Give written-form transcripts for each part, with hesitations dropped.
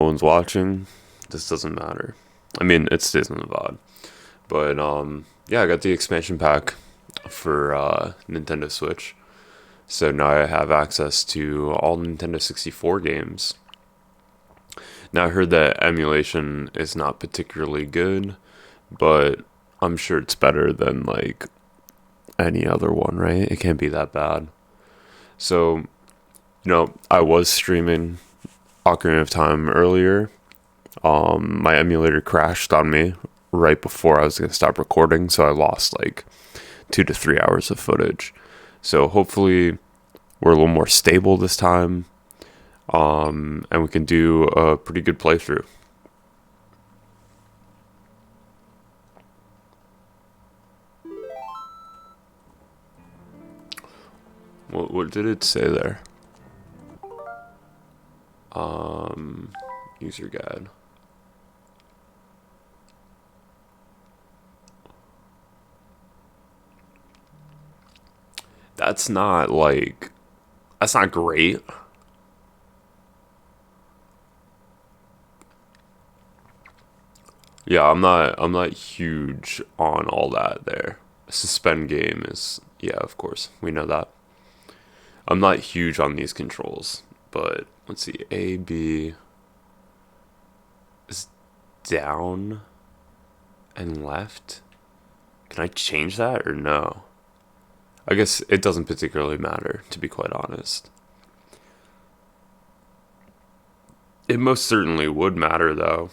no one's watching, this doesn't matter. I mean, it stays in the VOD. But yeah, I got the expansion pack for Nintendo Switch. So now I have access to all Nintendo 64 games. Now I heard that emulation is not particularly good, but I'm sure it's better than like any other one, right? It can't be that bad. So, I was streaming Ocarina of Time earlier. My emulator crashed on me right before I was going to stop recording, so I lost like 2 to 3 hours of footage. So hopefully we're a little more stable this time, and we can do a pretty good playthrough. What did it say there? User guide. That's not like that's not great. Yeah, I'm not huge on all that there. Suspend game is, yeah, of course. We know that. I'm not huge on these controls, but let's see. A B is down and left. Can I change that or no? I guess it doesn't particularly matter, to be quite honest. It most certainly would matter though.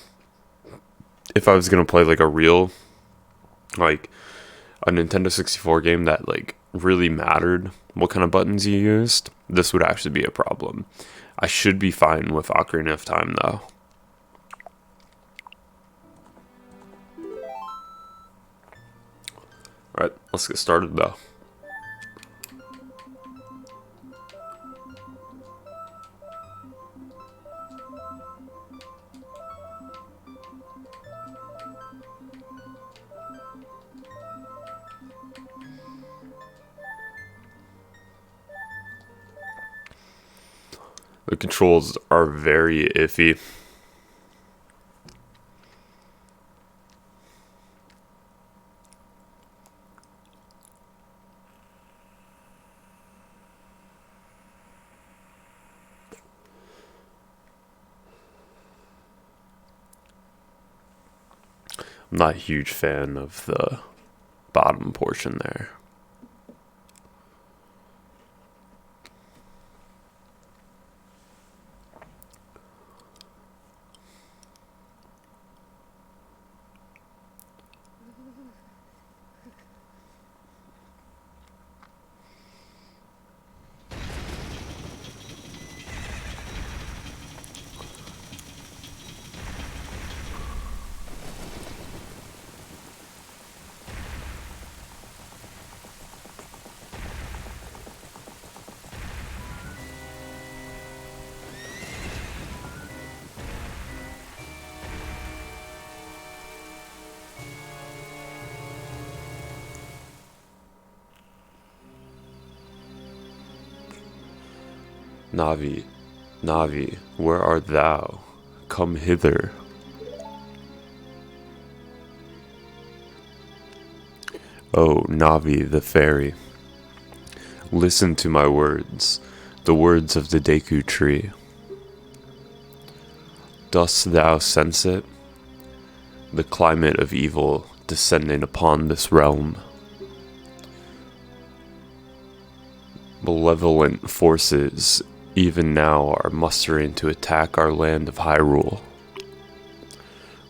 If I was gonna play like a real, like a Nintendo 64 game that like really mattered what kind of buttons you used, this would actually be a problem. I should be fine with Ocarina of Time though. Alright, let's get started though. The controls are very iffy. I'm not a huge fan of the bottom portion there. Navi, Navi, where art thou? Come hither. O Navi the fairy, listen to my words, the words of the Deku tree. Dost thou sense it? The climate of evil descending upon this realm. Malevolent forces even now are mustering to attack our land of Hyrule.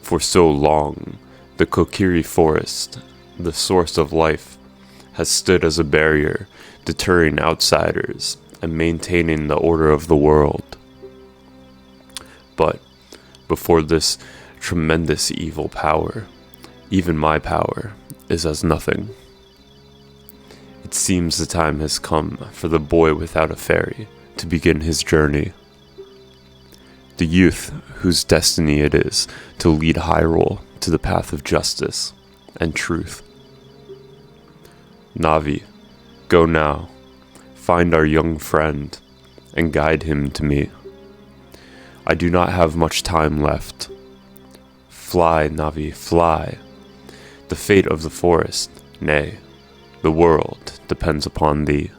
For so long, the Kokiri Forest, the source of life, has stood as a barrier, deterring outsiders and maintaining the order of the world. But before this tremendous evil power, even my power is as nothing. It seems the time has come for the boy without a fairy to begin his journey. The youth whose destiny it is to lead Hyrule to the path of justice and truth. Navi, go now, find our young friend, and guide him to me. I do not have much time left. Fly, Navi, fly. The fate of the forest, nay, the world depends upon thee.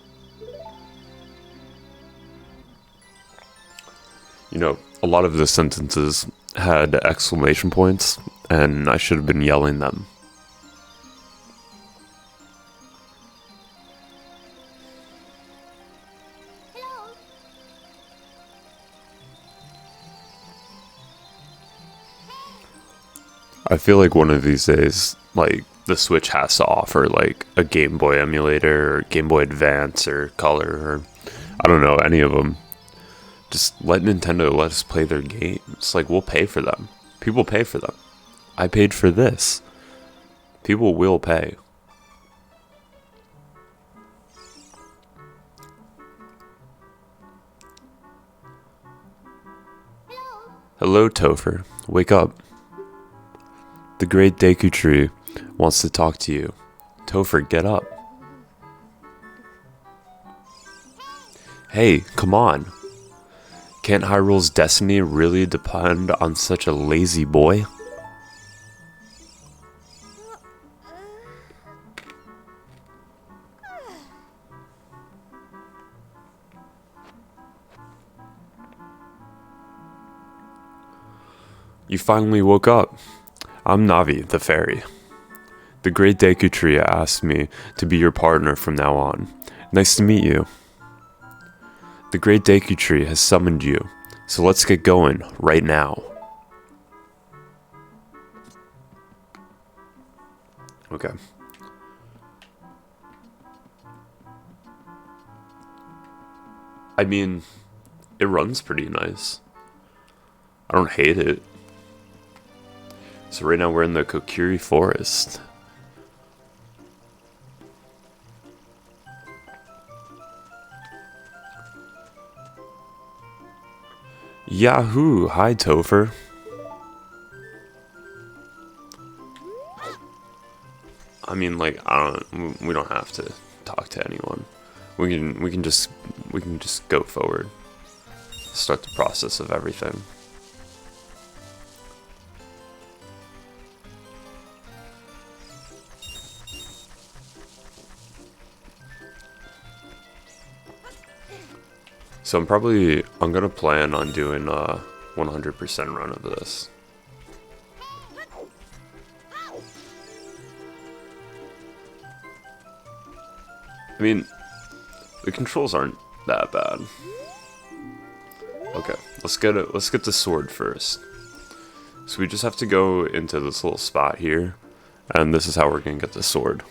You know, a lot of the sentences had exclamation points, and I should have been yelling them. I feel like one of these days, like, the Switch has to offer, like, a Game Boy emulator, or Game Boy Advance, or Color, or, I don't know, any of them. Just let Nintendo let us play their games. Like, we'll pay for them. People pay for them. I paid for this. People will pay. Hello, Topher. Wake up. The great Deku Tree wants to talk to you. Topher, get up. Hey, come on. Can't Hyrule's destiny really depend on such a lazy boy? You finally woke up. I'm Navi, the fairy. The great Deku Tree asked me to be your partner from now on. Nice to meet you. The great Deku Tree has summoned you, so let's get going right now. Okay. I mean, it runs pretty nice. I don't hate it. So right now we're in the Kokiri Forest. Yahoo! Hi, Topher. I mean, like, we don't have to talk to anyone. We can just go forward. Start the process of everything. So I'm gonna plan on doing a 100% run of this. I mean, the controls aren't that bad. Okay, let's get the sword first. So we just have to go into this little spot here, and this is how we're gonna get the sword.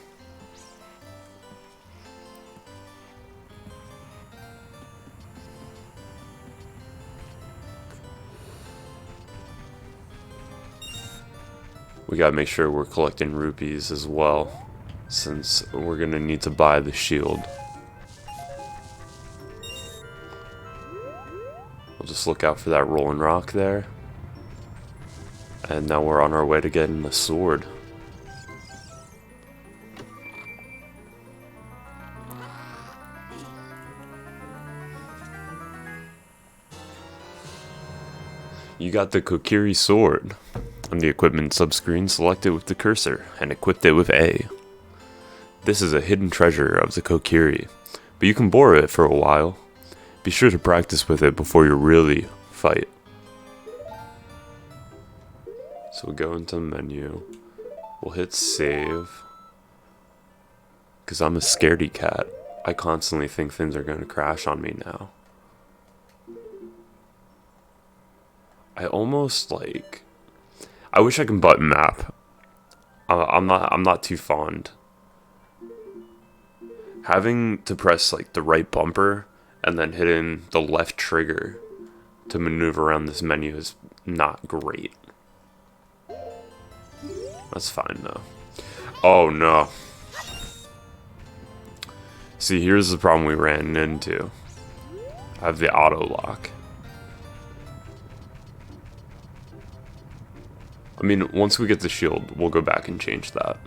We gotta make sure we're collecting rupees as well, since we're gonna need to buy the shield. We'll just look out for that rolling rock there. And now we're on our way to getting the sword. You got the Kokiri sword. On the equipment subscreen, select it with the cursor, and equip it with A. This is a hidden treasure of the Kokiri, but you can borrow it for a while. Be sure to practice with it before you really fight. So we'll go into the menu, we'll hit save, because I'm a scaredy cat. I constantly think things are going to crash on me now. I wish I could button map. I'm not too fond. Having to press like the right bumper and then hitting the left trigger to maneuver around this menu is not great. That's fine though. Oh no. See, here's the problem we ran into. I have the auto lock. I mean, once we get the shield, we'll go back and change that.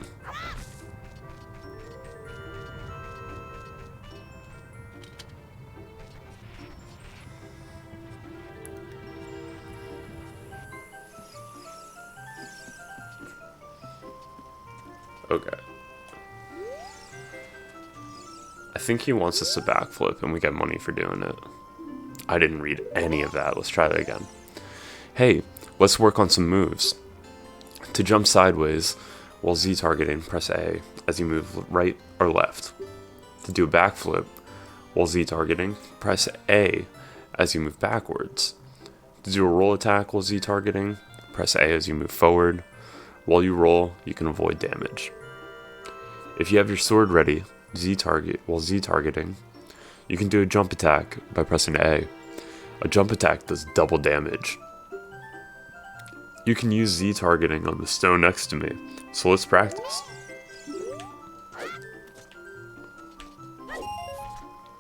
Okay. I think he wants us to backflip and we get money for doing it. I didn't read any of that. Let's try that again. Hey, let's work on some moves. To jump sideways while Z targeting, press A as you move right or left. To do a backflip while Z targeting, press A as you move backwards. To do a roll attack while Z targeting, press A as you move forward. While you roll, you can avoid damage. If you have your sword ready, while Z targeting, you can do a jump attack by pressing A. A jump attack does double damage. You can use Z targeting on the stone next to me, so let's practice.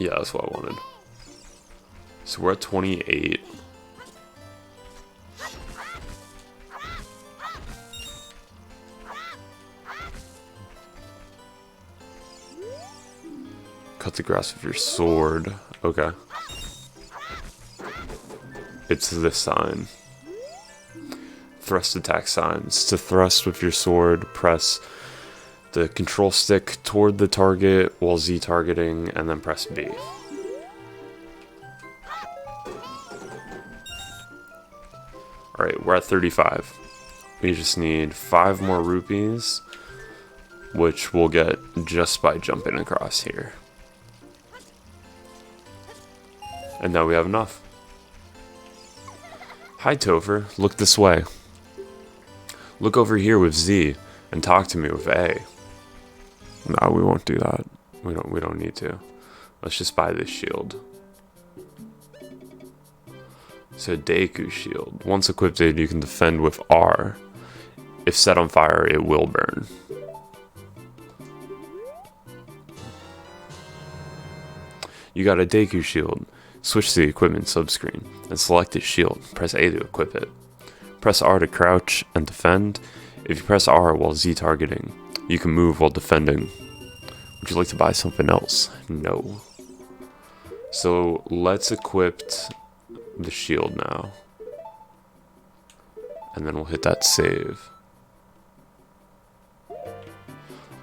Yeah, that's what I wanted. So we're at 28. Cut the grass with your sword. Okay. It's this sign. Thrust attack signs. To thrust with your sword, press the control stick toward the target while Z targeting, and then press B. Alright, we're at 35. We just need 5 more rupees, which we'll get just by jumping across here. And now we have enough. Hi Topher, look this way. Look over here with Z and talk to me with A. No, we won't do that. We don't need to. Let's just buy this shield. So Deku shield. Once equipped, you can defend with R. If set on fire, it will burn. You got a Deku shield. Switch to the equipment subscreen and select this shield. Press A to equip it. Press R to crouch and defend. If you press R while Z targeting, you can move while defending. Would you like to buy something else? No. So let's equip the shield now. And then we'll hit that save.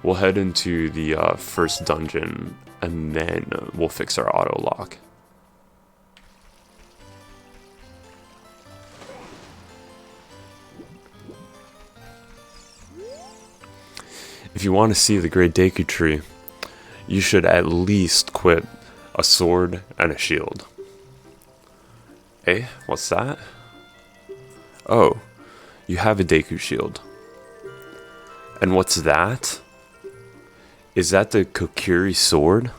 We'll head into the first dungeon and then we'll fix our auto lock. If you want to see the Great Deku Tree, you should at least equip a sword and a shield. Hey, what's that? Oh, you have a Deku shield. And what's that? Is that the Kokiri sword?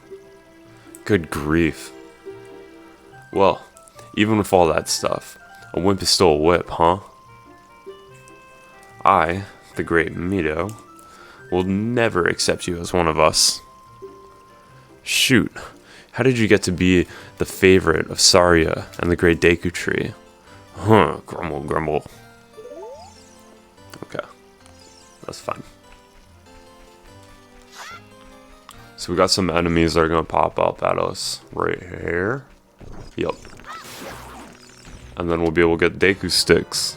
Good grief. Well, even with all that stuff, a whip is still a whip, huh? I, the Great Mito, will never accept you as one of us. Shoot, how did you get to be the favorite of Saria and the Great Deku Tree? Huh, grumble, grumble. Okay, that's fine. So we got some enemies that are gonna pop up at us right here. Yep. And then we'll be able to get Deku sticks.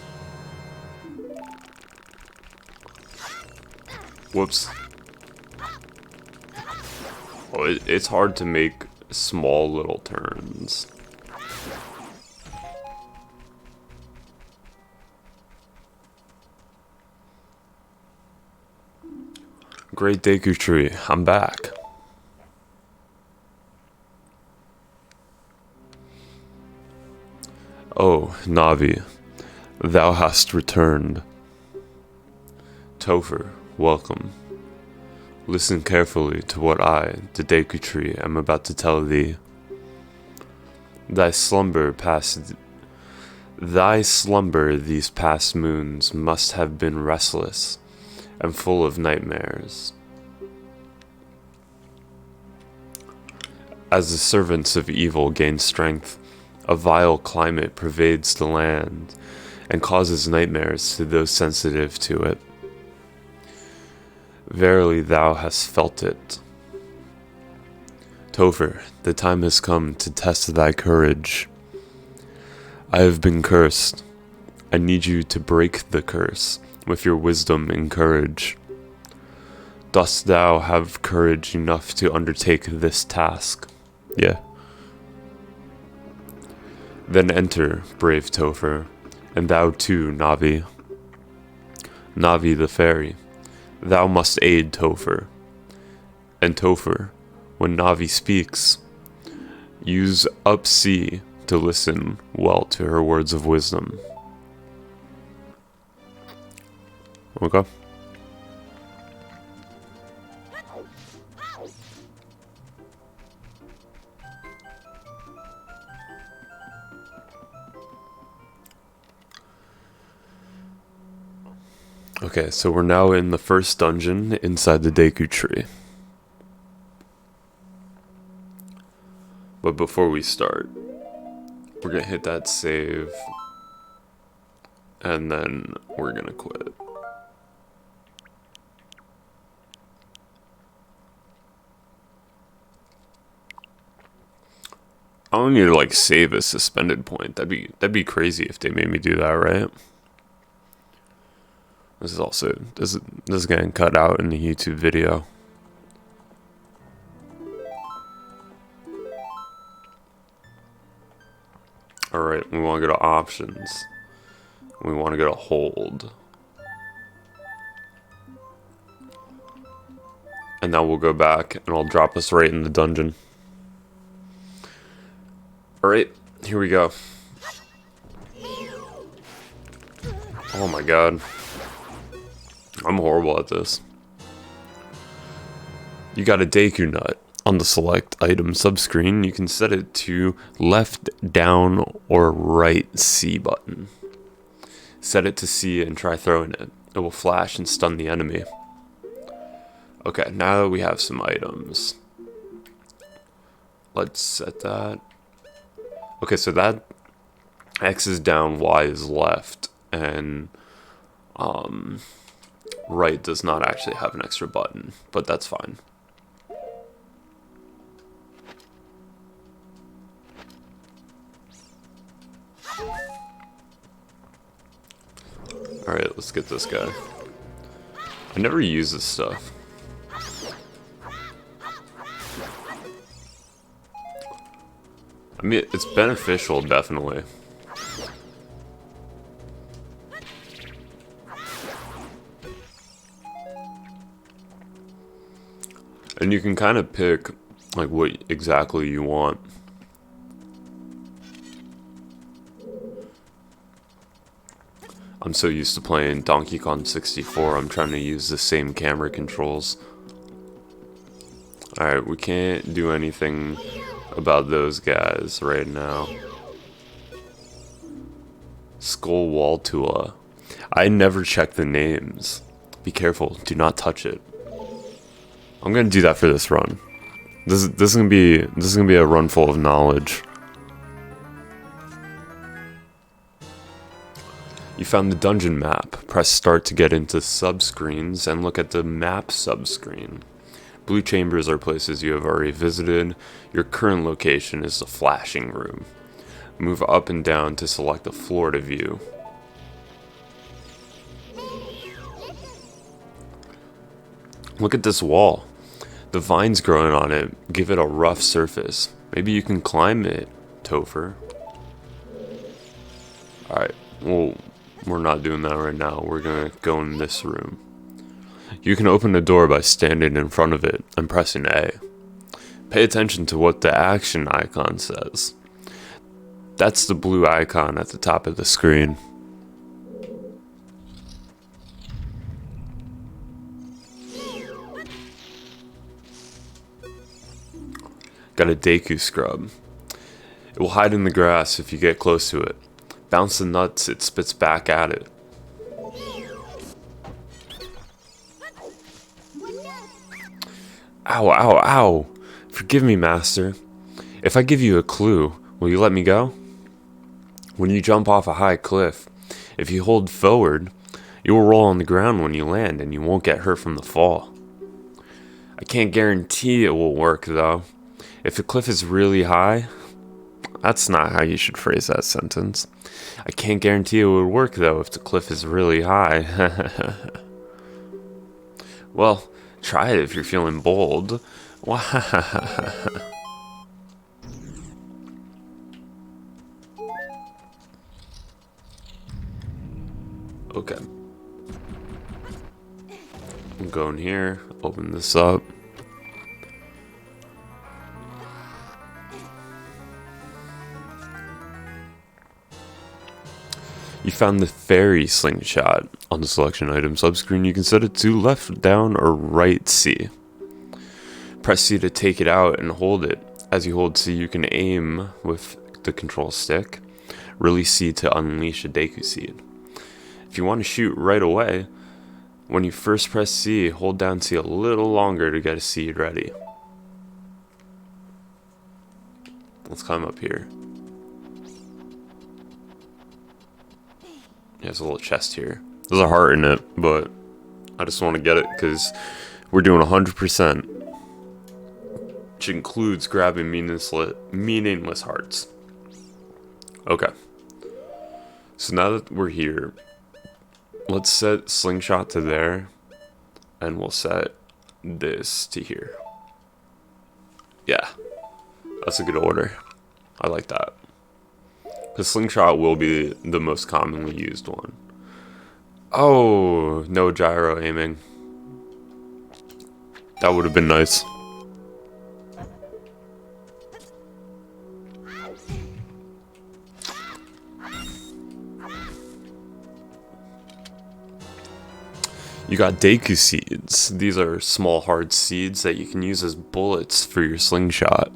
Whoops. Oh, it's hard to make small little turns. Great Deku Tree, I'm back. Oh, Navi, thou hast returned. Topher, welcome. Listen carefully to what I, the Deku Tree, am about to tell thee. Thy slumber these past moons must have been restless and full of nightmares. As the servants of evil gain strength, a vile climate pervades the land and causes nightmares to those sensitive to it. Verily thou hast felt it. Topher, the time has come to test thy courage. I have been cursed. I need you to break the curse with your wisdom and courage. Dost thou have courage enough to undertake this task? Yeah. Then enter, brave Topher, and thou too, Navi. Navi the fairy, thou must aid Topher. And Topher, when Navi speaks, use up C to listen well to her words of wisdom. Okay. Okay, so we're now in the first dungeon inside the Deku tree. But before we start, we're gonna hit that save, and then we're gonna quit. I don't need to like save a suspended point. That'd be crazy if they made me do that, right? This is also this is getting cut out in the YouTube video. Alright, we want to go to options. We want to go to hold. And now we'll go back and I'll drop us right in the dungeon. Alright, here we go. Oh my god. I'm horrible at this. You got a Deku Nut. On the select item subscreen, you can set it to left, down, or right C button. Set it to C and try throwing it. It will flash and stun the enemy. Okay, now that we have some items, let's set that. Okay, so that X is down, Y is left, and right does not actually have an extra button, but that's fine. Alright, let's get this guy. I never use this stuff. I mean, it's beneficial, definitely. And you can kind of pick, like, what exactly you want. I'm so used to playing Donkey Kong 64, I'm trying to use the same camera controls. Alright, we can't do anything about those guys right now. Skull Waltula. I never check the names. Be careful, do not touch it. I'm gonna do that for this run. This is gonna be a run full of knowledge. You found the dungeon map. Press start to get into subscreens and look at the map subscreen. Blue chambers are places you have already visited. Your current location is the flashing room. Move up and down to select the floor to view. Look at this wall. The vines growing on it give it a rough surface. Maybe you can climb it, Topher. Alright, well, we're not doing that right now. We're gonna go in this room. You can open the door by standing in front of it and pressing A. Pay attention to what the action icon says. That's the blue icon at the top of the screen. Got a Deku Scrub. It will hide in the grass if you get close to it. Bounce the nuts it spits back at it. Ow, ow, ow! Forgive me, master. If I give you a clue, will you let me go? When you jump off a high cliff, if you hold forward, you will roll on the ground when you land and you won't get hurt from the fall. I can't guarantee it will work, though. If the cliff is really high... That's not how you should phrase that sentence. I can't guarantee it would work, though, if the cliff is really high. Well, Try it if you're feeling bold. Wow. Okay. I'm going here. Open this up. You found the fairy slingshot. On the selection item subscreen, you can set it to left, down, or right C. Press C to take it out and hold it. As you hold C, you can aim with the control stick. Release C to unleash a Deku Seed. If you want to shoot right away, when you first press C, hold down C a little longer to get a seed ready. Let's climb up here. There's a little chest here. There's a heart in it, but I just want to get it because we're doing 100%, which includes grabbing meaningless hearts. Okay. So now that we're here, let's set slingshot to there, and we'll set this to here. Yeah, that's a good order. I like that. The slingshot will be the most commonly used one. Oh, no gyro aiming. That would have been nice. You got Deku Seeds. These are small hard seeds that you can use as bullets for your slingshot.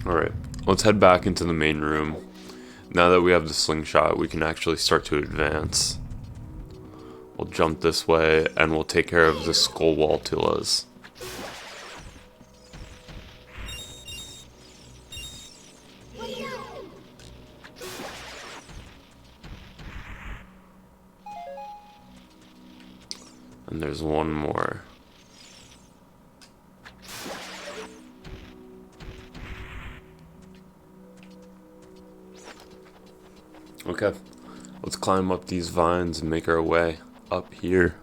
Alright, let's head back into the main room. Now that we have the slingshot, we can actually start to advance. We'll jump this way, and we'll take care of the skull wall tullas. And there's one more. Okay, let's climb up these vines and make our way up here.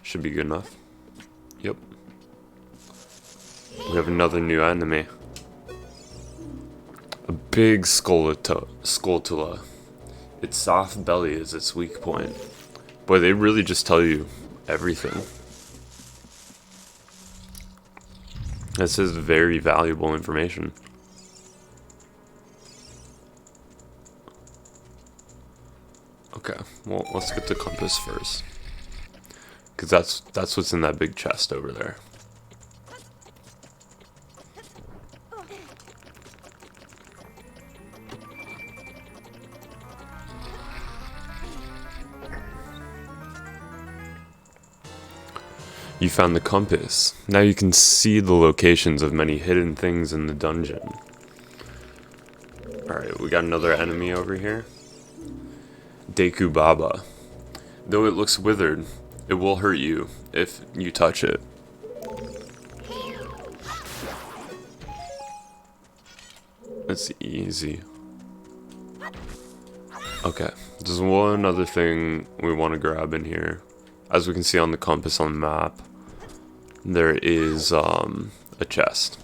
Should be good enough. Yep. We have another new enemy. A big Skulltula. Its soft belly is its weak point. Boy, they really just tell you everything. This is very valuable information. Okay, well, let's get the compass first. Because that's what's in that big chest over there. You found the compass. Now you can see the locations of many hidden things in the dungeon. Alright, we got another enemy over here. Deku Baba. Though it looks withered, it will hurt you if you touch it. It's easy. Okay, there's one other thing we want to grab in here. As we can see on the compass on the map, there is a chest.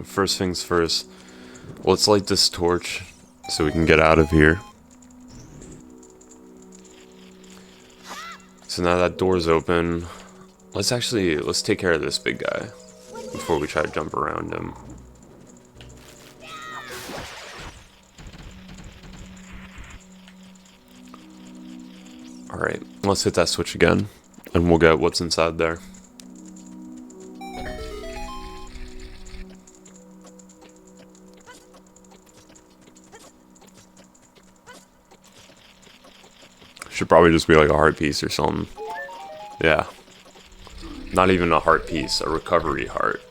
First things first, let's light this torch so we can get out of here. So now that door's open, let's take care of this big guy before we try to jump around him. Alright, let's hit that switch again, and we'll get what's inside there. Should probably just be like a heart piece or something. Yeah. Not even a heart piece, a recovery heart.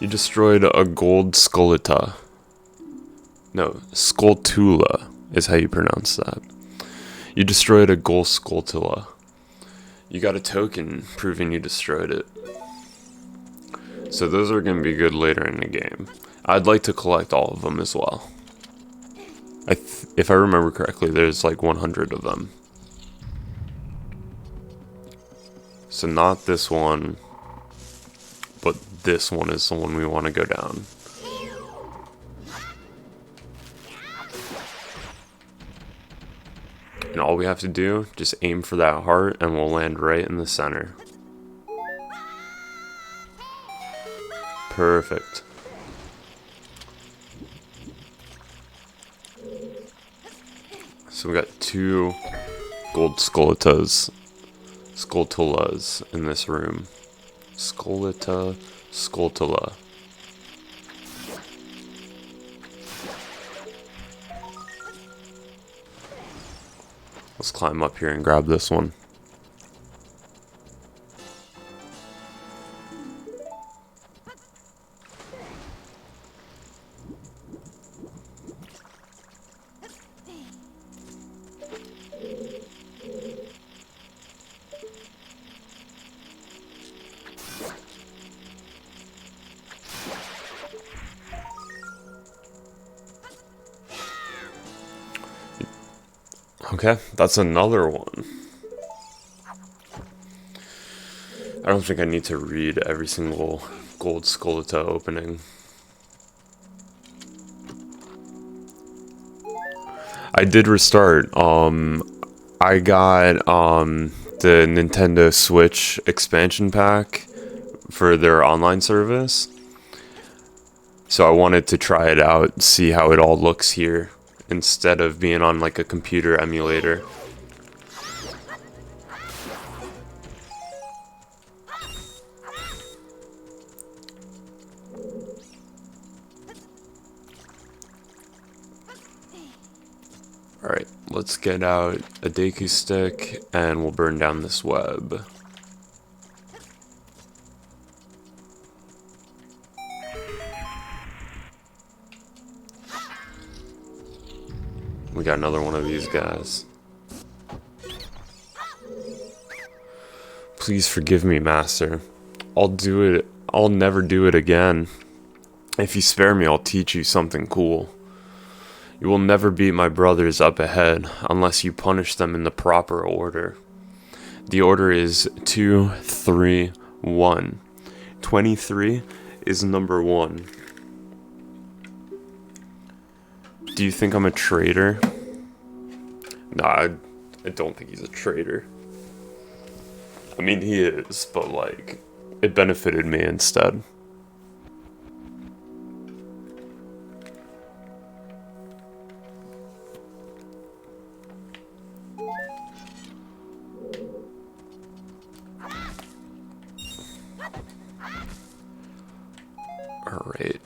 You destroyed a gold Skullita. No, Skulltula is how you pronounce that. You destroyed a gold Skulltula. You got a token proving you destroyed it. So those are going to be good later in the game. I'd like to collect all of them as well. If I remember correctly, there's like 100 of them. So not this one, but this one is the one we want to go down. And all we have to do, just aim for that heart and we'll land right in the center. Perfect. So we got 2 gold Skulltulas in this room. Skulltula. Let's climb up here and grab this one. Okay, that's another one. I don't think I need to read every single gold Skullita opening. I did restart. I got the Nintendo Switch expansion pack for their online service. So I wanted to try it out, see how it all looks here, instead of being on like a computer emulator. Alright, let's get out a Deku stick and we'll burn down this web. We got another one of these guys. Please forgive me, Master. I'll do it. I'll never do it again. If you spare me, I'll teach you something cool. You will never beat my brothers up ahead unless you punish them in the proper order. The order is 2, 3, 1. 23 is number 1. Do you think I'm a traitor? Nah, I don't think he's a traitor. I mean, he is, but like, it benefited me instead. Alright.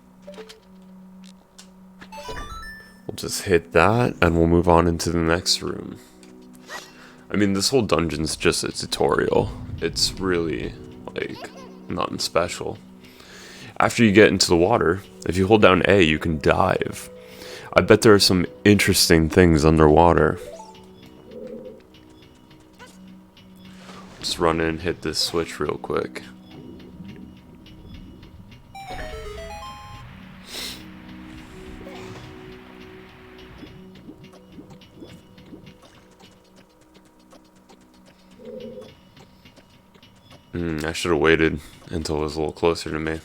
We'll just hit that, and we'll move on into the next room. I mean, this whole dungeon's just a tutorial. It's really, like, nothing special. After you get into the water, if you hold down A, you can dive. I bet there are some interesting things underwater. Just run in and hit this switch real quick. I should have waited until it was a little closer to me.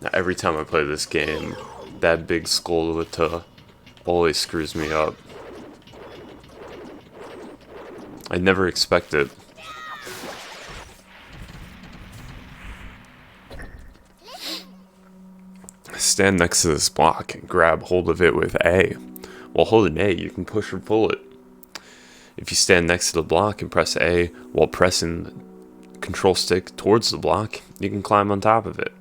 Now, every time I play this game, that big Skullita always screws me up. I never expect it. Stand next to this block and grab hold of it with A. While holding A, you can push or pull it. If you stand next to the block and press A while pressing the control stick towards the block, you can climb on top of it.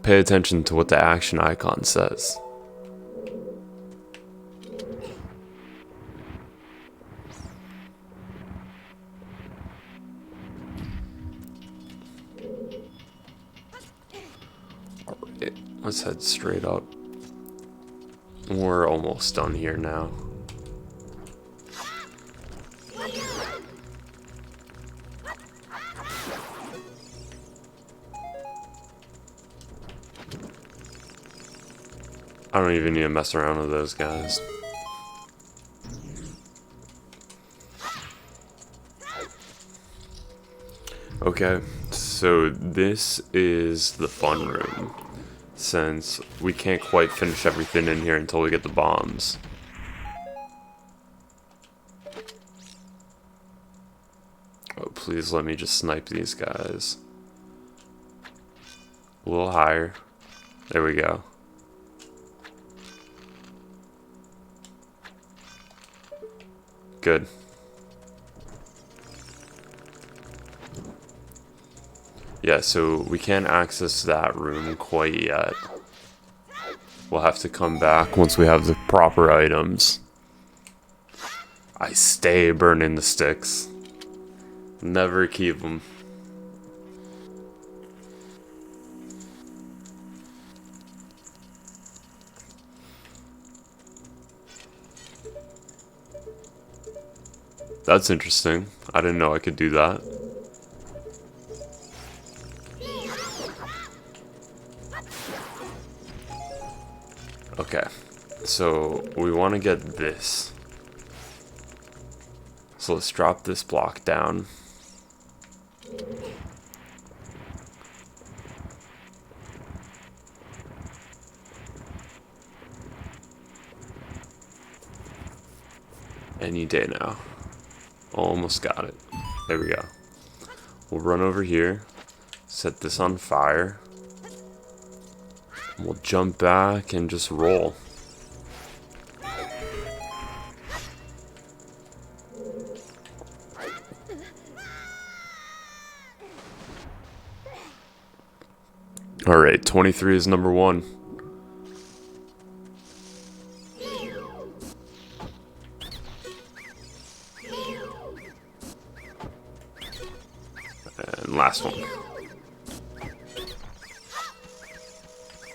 Pay attention to what the action icon says. Alright, let's head straight up. We're almost done here now. I don't even need to mess around with those guys. Okay, so this is the fun room, since we can't quite finish everything in here until we get the bombs. Oh, please let me just snipe these guys. A little higher. There we go. Good. Yeah, so we can't access that room quite yet. We'll have to come back once we have the proper items. I stay burning the sticks. Never keep them. That's interesting. I didn't know I could do that. Okay, so we want to get this. So let's drop this block down. Any day now. Almost got it. There we go. We'll run over here, set this on fire. We'll jump back and just roll. Alright, 23 is number 1. And last one.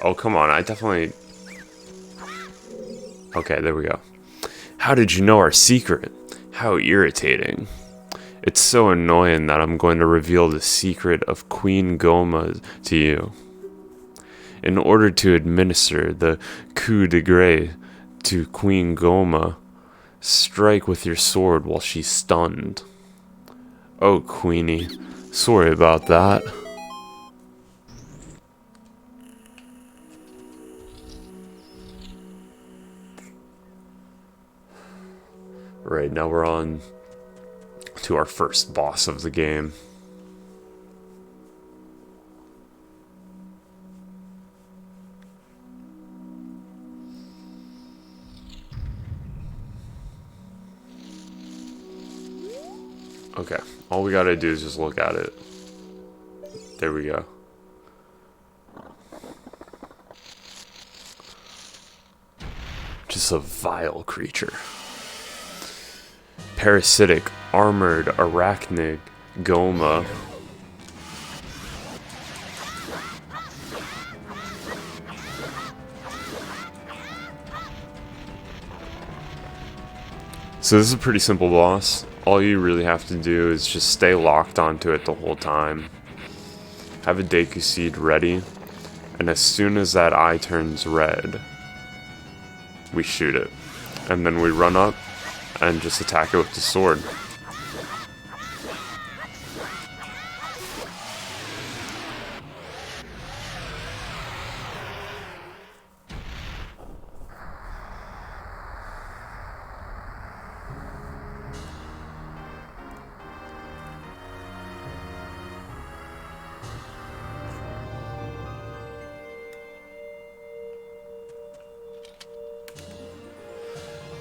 Oh, come on, I definitely... Okay, there we go. How did you know our secret? How irritating. It's so annoying that I'm going to reveal the secret of Queen Goma to you. In order to administer the coup de grace to Queen Goma, strike with your sword while she's stunned. Oh, Queenie, sorry about that. Right, now we're on to our first boss of the game. Okay, all we gotta do is just look at it. There we go. Just a vile creature. Parasitic, armored, arachnid, Goma. So this is a pretty simple boss. All you really have to do is just stay locked onto it the whole time. Have a Deku Seed ready, and as soon as that eye turns red, we shoot it. And then we run up and just attack it with the sword.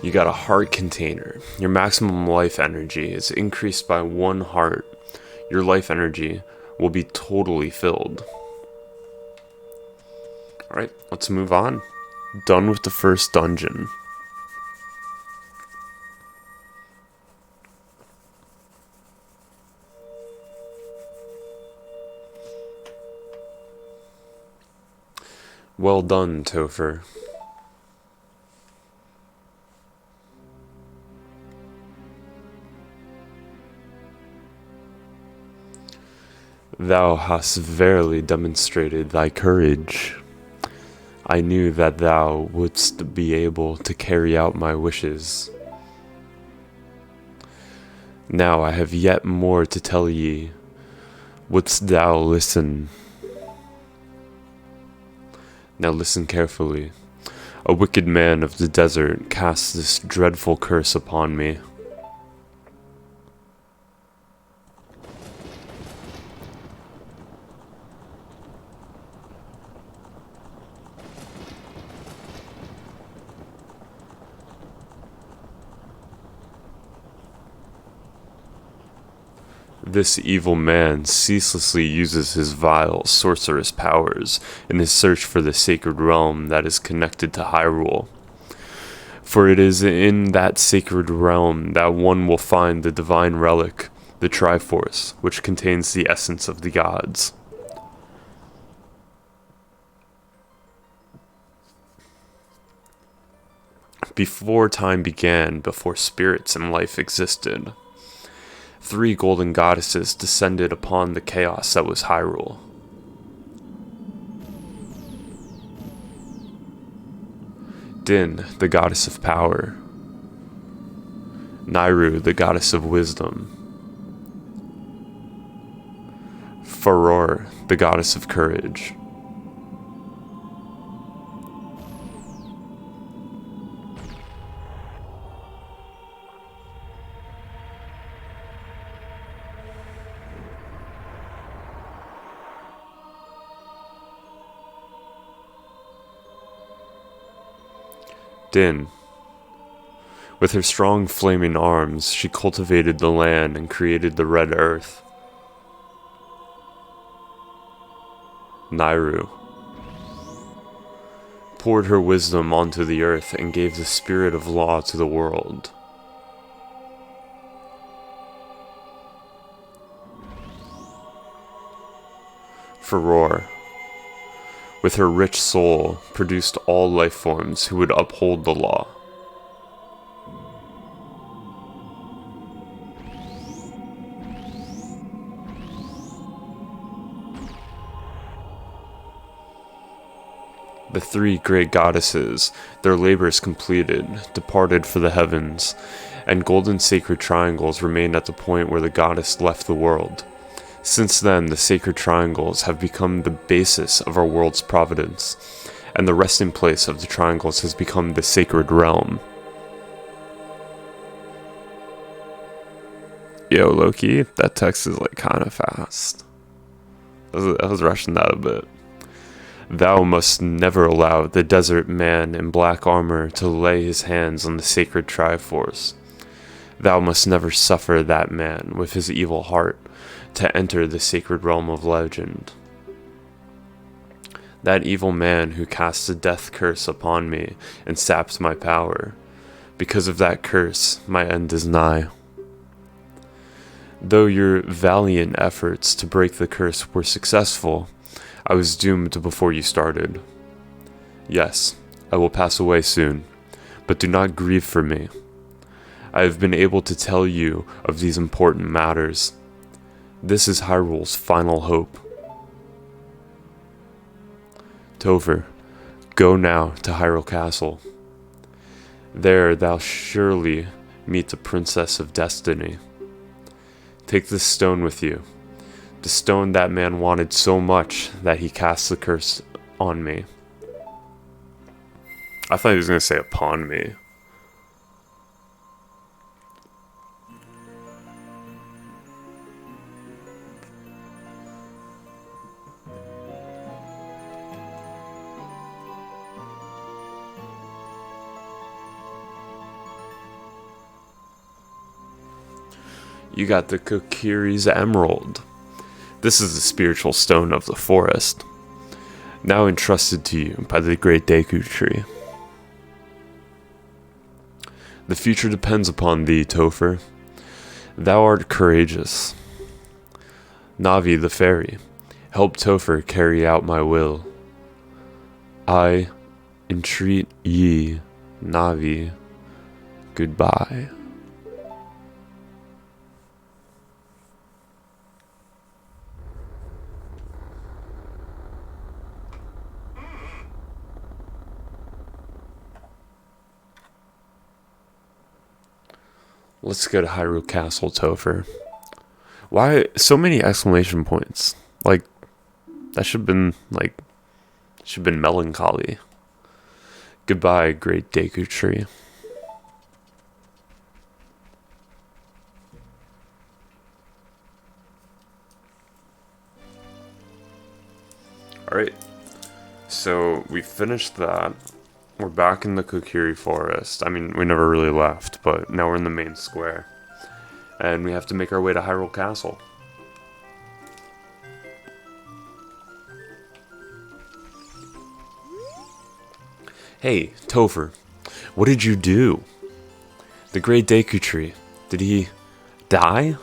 You got a heart container. Your maximum life energy is increased by 1 heart. Your life energy will be totally filled. Alright, let's move on. Done with the first dungeon. Well done, Topher. Thou hast verily demonstrated thy courage. I knew that thou wouldst be able to carry out my wishes. Now I have yet more to tell ye. Wouldst thou listen? Now listen carefully. A wicked man of the desert casts this dreadful curse upon me. This evil man ceaselessly uses his vile sorcerous powers in his search for the sacred realm that is connected to Hyrule. For it is in that sacred realm that one will find the divine relic, the Triforce, which contains the essence of the gods. Before time began, before spirits and life existed, 3 golden goddesses descended upon the chaos that was Hyrule. Din, the goddess of power. Nairu, the goddess of wisdom. Faror, the goddess of courage. Din. With her strong flaming arms, she cultivated the land and created the red earth. Nairu poured her wisdom onto the earth and gave the spirit of law to the world. Faror, with her rich soul, produced all life forms who would uphold the law. The 3 great goddesses, their labors completed, departed for the heavens, and golden sacred triangles remained at the point where the goddess left the world. Since then, the sacred triangles have become the basis of our world's providence, and the resting place of the triangles has become the sacred realm. Yo, Loki, that text is like kind of fast. I was rushing that a bit. Thou must never allow the desert man in black armor to lay his hands on the sacred Triforce. Thou must never suffer that man with his evil heart to enter the sacred realm of legend. That evil man who casts a death curse upon me and saps my power. Because of that curse, my end is nigh. Though your valiant efforts to break the curse were successful, I was doomed before you started. Yes, I will pass away soon, but do not grieve for me. I have been able to tell you of these important matters. This is Hyrule's final hope. Topher, go now to Hyrule Castle. There thou surely meet the Princess of Destiny. Take this stone with you. The stone that man wanted so much that he cast the curse on me. I thought he was going to say upon me. You got the Kokiri's Emerald. This is the spiritual stone of the forest, now entrusted to you by the great Deku Tree. The future depends upon thee, Topher. Thou art courageous. Navi the fairy, help Topher carry out my will. I entreat ye, Navi, goodbye. Let's go to Hyrule Castle, Topher. Why so many exclamation points? Like, that should have been, melancholy. Goodbye, great Deku Tree. Alright, so we finished that. We're back in the Kokiri Forest. I mean, we never really left, but now we're in the main square. And we have to make our way to Hyrule Castle. Hey, Topher, what did you do? The Great Deku Tree, did he die?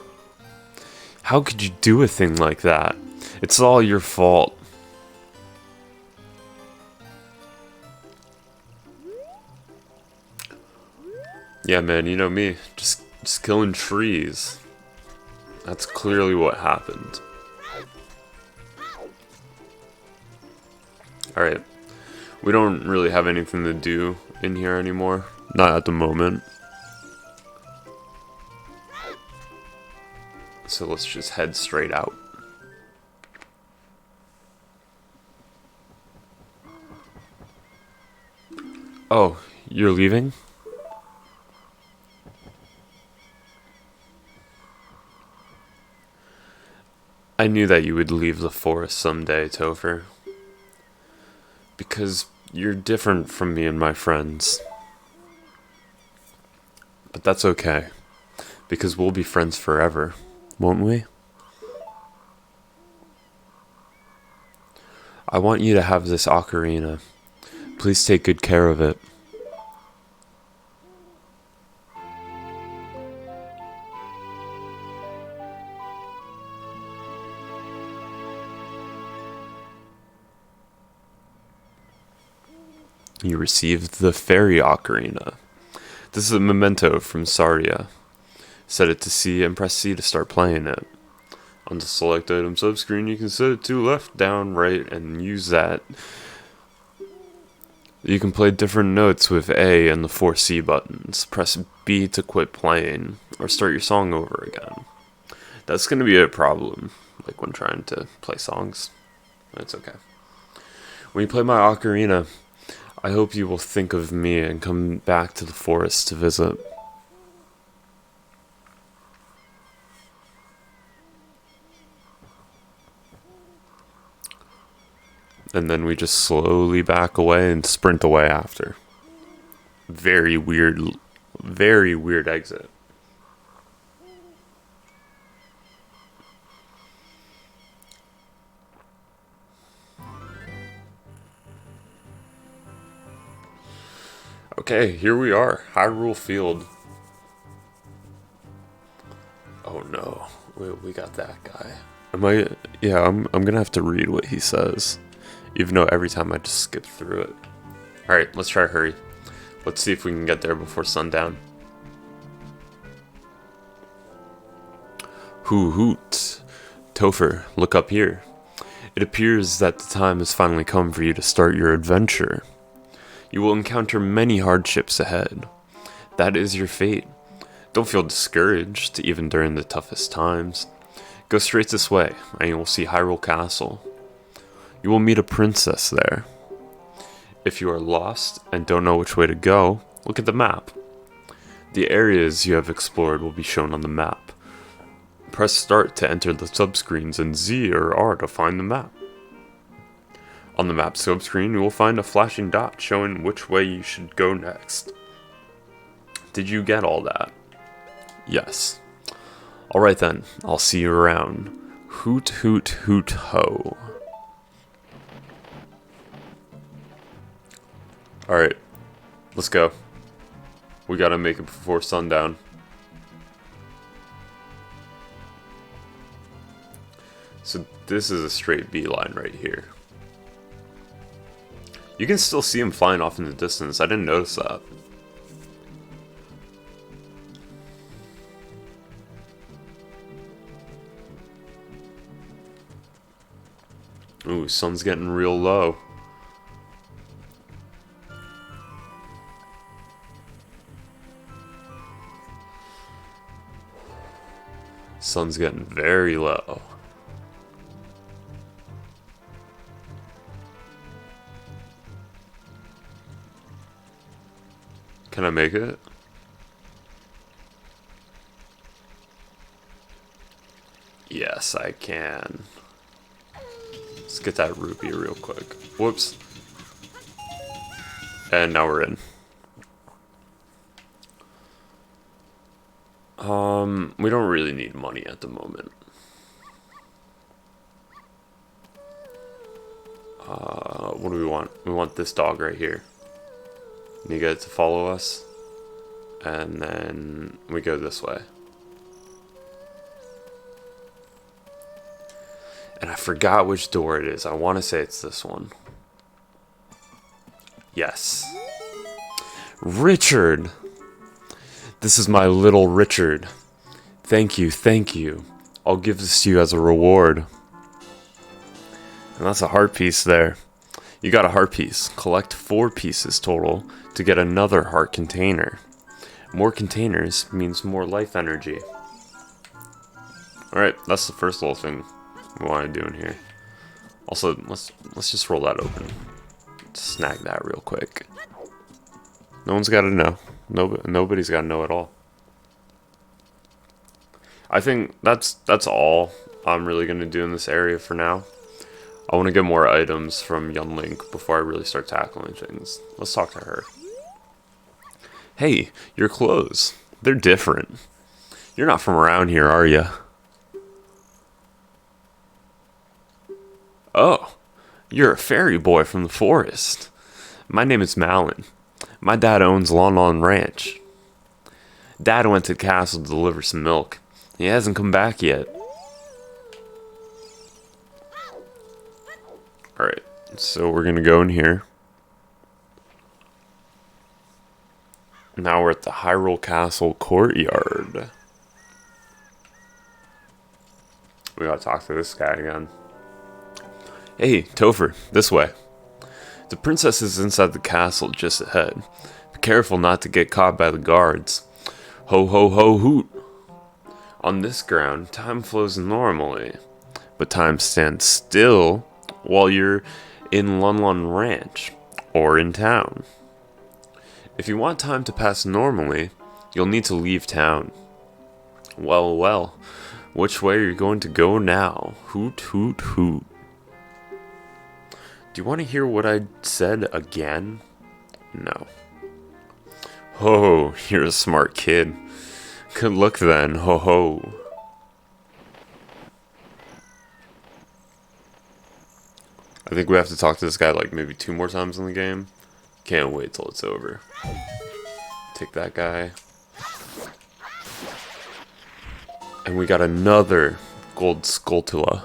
How could you do a thing like that? It's all your fault. Yeah, man, you know me. Just killing trees. That's clearly what happened. Alright. We don't really have anything to do in here anymore. Not at the moment. So let's just head straight out. Oh, you're leaving? I knew that you would leave the forest someday, Topher. Because you're different from me and my friends. But that's okay. Because we'll be friends forever, won't we? I want you to have this ocarina. Please take good care of it. You received the fairy ocarina. This is a memento from Saria. Set it to C and press C to start playing it. On the select item subscreen, you can set it to left, down, right, and use that. You can play different notes with A and the 4 C buttons. Press B to quit playing, or start your song over again. That's going to be a problem, like when trying to play songs. It's okay. When you play my ocarina, I hope you will think of me and come back to the forest to visit. And then we just slowly back away and sprint away after. Very weird exit. Okay, here we are, Hyrule Field. Oh no, we got that guy. I'm gonna have to read what he says. Even though every time I just skip through it. Alright, let's try to hurry. Let's see if we can get there before sundown. Hoo hoot. Topher, look up here. It appears that the time has finally come for you to start your adventure. You will encounter many hardships ahead. That is your fate. Don't feel discouraged, even during the toughest times. Go straight this way, and you will see Hyrule Castle. You will meet a princess there. If you are lost and don't know which way to go, look at the map. The areas you have explored will be shown on the map. Press start to enter the subscreens and Z or R to find the map. On the map subscreen, you will find a flashing dot showing which way you should go next. Did you get all that? Yes. Alright then, I'll see you around. Hoot hoot hoot ho. Alright, let's go. We gotta make it before sundown. So this is a straight beeline right here. You can still see him flying off in the distance. I didn't notice that. Ooh, sun's getting real low. Sun's getting very low. Can I make it? Yes, I can. Let's get that rupee real quick. Whoops. And now we're in. We don't really need money at the moment. What do we want? We want this dog right here. You get it to follow us. And then we go this way. And I forgot which door it is. I want to say it's this one. Yes. Richard! This is my little Richard. Thank you, thank you. I'll give this to you as a reward. And that's a heart piece there. You got a heart piece. Collect 4 pieces total to get another heart container. More containers means more life energy. Alright, that's the first little thing we want to do in here. Also, let's just roll that open. Snag that real quick. No one's got to know. Nobody's got to know at all. I think that's all I'm really going to do in this area for now. I want to get more items from Young Link before I really start tackling things. Let's talk to her. Hey, your clothes. They're different. You're not from around here, are you? Oh, you're a fairy boy from the forest. My name is Malin. My dad owns Lon Lon Ranch. Dad went to the castle to deliver some milk. He hasn't come back yet. Alright, so we're gonna go in here. Now we're at the Hyrule Castle courtyard. We gotta talk to this guy again. Hey, Topher, this way. The princess is inside the castle just ahead. Be careful not to get caught by the guards. Ho ho ho hoot! On this ground, time flows normally, but time stands still while you're in Lon Lon Ranch or in town. If you want time to pass normally, you'll need to leave town. Well, well, which way are you going to go now? Hoot, hoot, hoot. Do you want to hear what I said again? No. Ho, you're a smart kid. Good luck then, ho ho. I think we have to talk to this guy like maybe 2 more times in the game. Can't wait till it's over. Take that guy. And we got another gold Skulltula.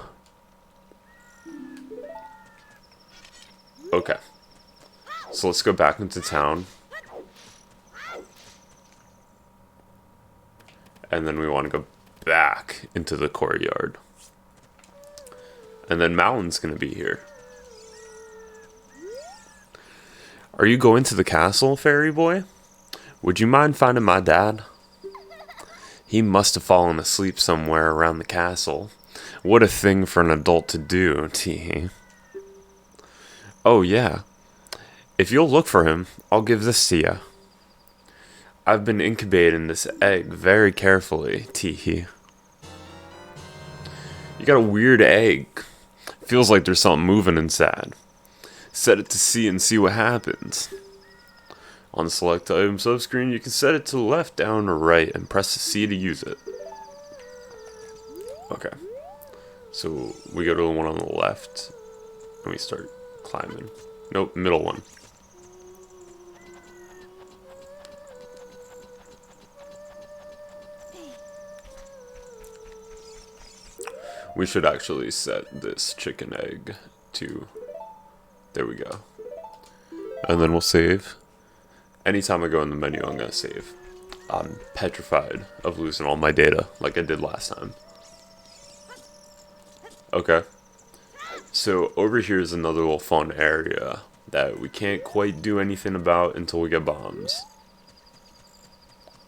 Okay. So let's go back into town. And then we want to go back into the courtyard. And then Malin's going to be here. Are you going to the castle, fairy boy? Would you mind finding my dad? He must have fallen asleep somewhere around the castle. What a thing for an adult to do, teehee. Oh yeah. If you'll look for him, I'll give this to you. I've been incubating this egg very carefully, teehee. You got a weird egg. Feels like there's something moving inside. Set it to C and see what happens. On the select item subscreen, you can set it to the left, down, or right, and press the C to use it. Okay. So we go to the one on the left, and we start climbing. Nope, middle one. We should actually set this chicken egg to... There we go. and then we'll save. Anytime I go in the menu, I'm gonna save. I'm petrified of losing all my data like I did last time. Okay. So over here is another little fun area that we can't quite do anything about until we get bombs.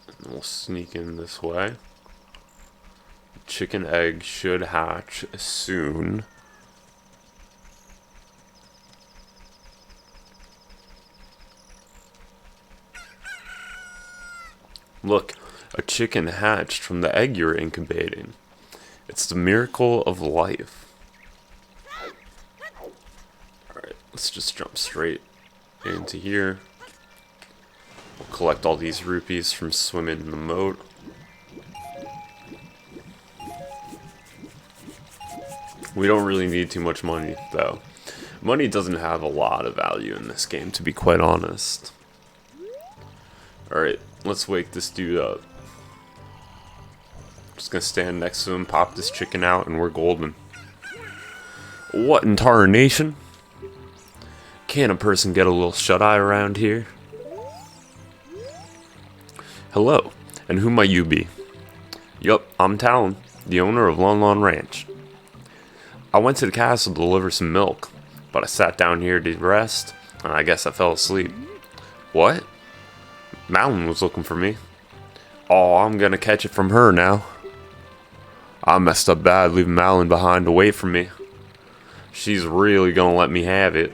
And we'll sneak in this way. Chicken egg should hatch soon. Look, a chicken hatched from the egg you're incubating. It's the miracle of life. Alright, let's just jump straight into here. We'll collect all these rupees from swimming in the moat. We don't really need too much money, though. Money doesn't have a lot of value in this game, to be quite honest. Alright, let's wake this dude up. Just gonna stand next to him, pop this chicken out, and we're golden. What in tarnation? Can a person get a little shut-eye around here? Hello, and who might you be? Yup, I'm Talon, the owner of Lon Lon Ranch. I went to the castle to deliver some milk, but I sat down here to rest, and I guess I fell asleep. What? Malin was looking for me. Oh, I'm gonna catch it from her now. I messed up bad leaving Malin behind to wait for me. She's really gonna let me have it.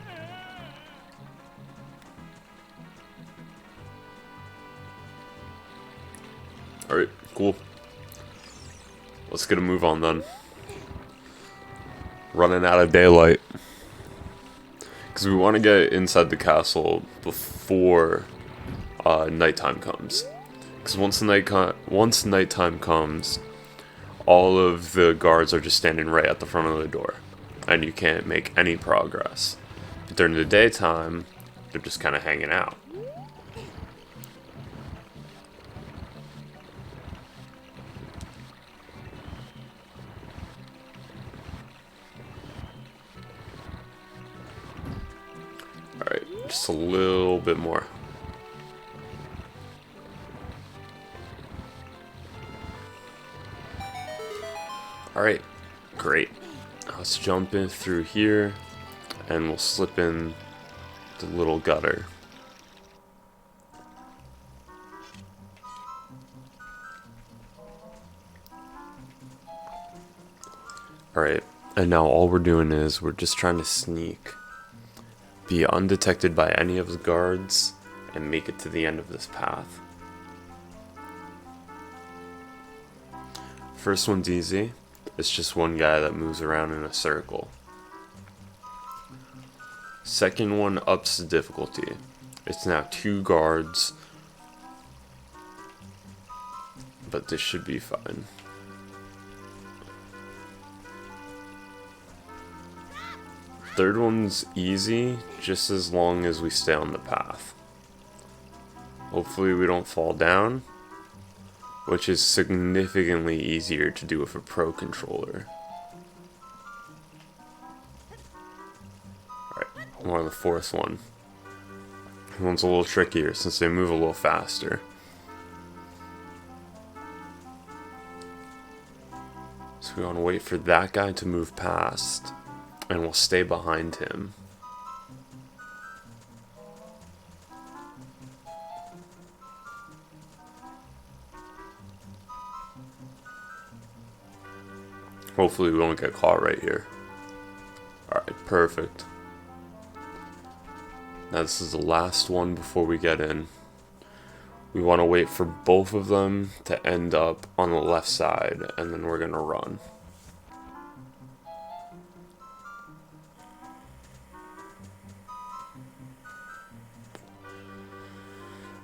Alright, cool. Let's get a move on then. Running out of daylight. Because we want to get inside the castle before nighttime comes. Because once nighttime comes, all of the guards are just standing right at the front of the door. And you can't make any progress. But during the daytime, they're just kind of hanging out. Alright, just a little bit more. Alright, great. Let's jump in through here, and we'll slip in the little gutter. Alright, and now all we're doing is we're just trying to sneak, be undetected by any of the guards, and make it to the end of this path. First one's easy. It's just one guy that moves around in a circle. Second one ups the difficulty. It's now 2 guards, but this should be fine. Third one's easy, just as long as we stay on the path. Hopefully we don't fall down, which is significantly easier to do with a pro controller. Alright, we're on the 4th one. This one's a little trickier since they move a little faster. So we want to wait for that guy to move past, and we'll stay behind him. Hopefully we won't get caught right here. Alright, perfect. Now this is the last one before we get in. We want to wait for both of them to end up on the left side, and then we're going to run.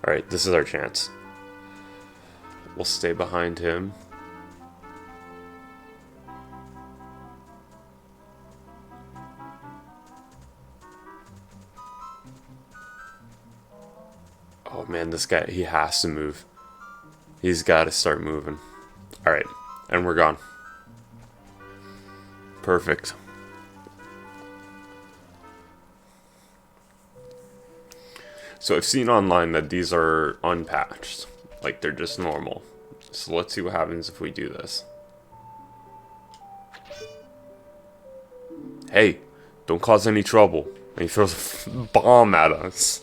Alright, this is our chance. We'll stay behind him. Oh man, this guy, he has to move. He's got to start moving. Alright, and we're gone. Perfect. So I've seen online that these are unpatched. Like, they're just normal. So let's see what happens if we do this. Hey, don't cause any trouble. And he throws a bomb at us.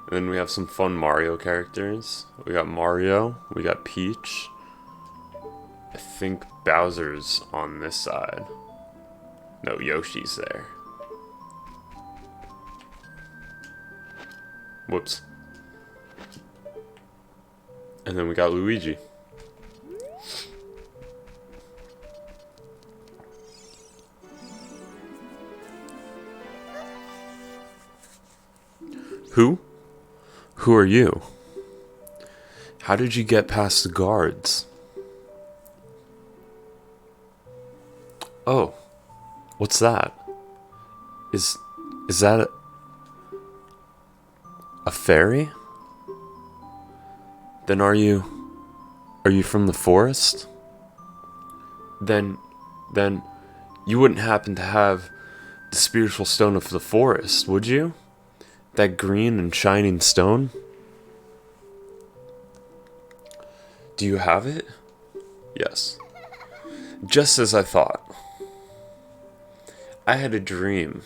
And then we have some fun Mario characters. We got Mario, we got Peach. I think Bowser's on this side. No, Yoshi's there. Whoops. And then we got Luigi. Who? Who are you? How did you get past the guards? Oh, what's that? Is that a fairy? Then are you from the forest? Then you wouldn't happen to have the spiritual stone of the forest, would you? That green and shining stone? Do you have it? Yes. Just as I thought. I had a dream.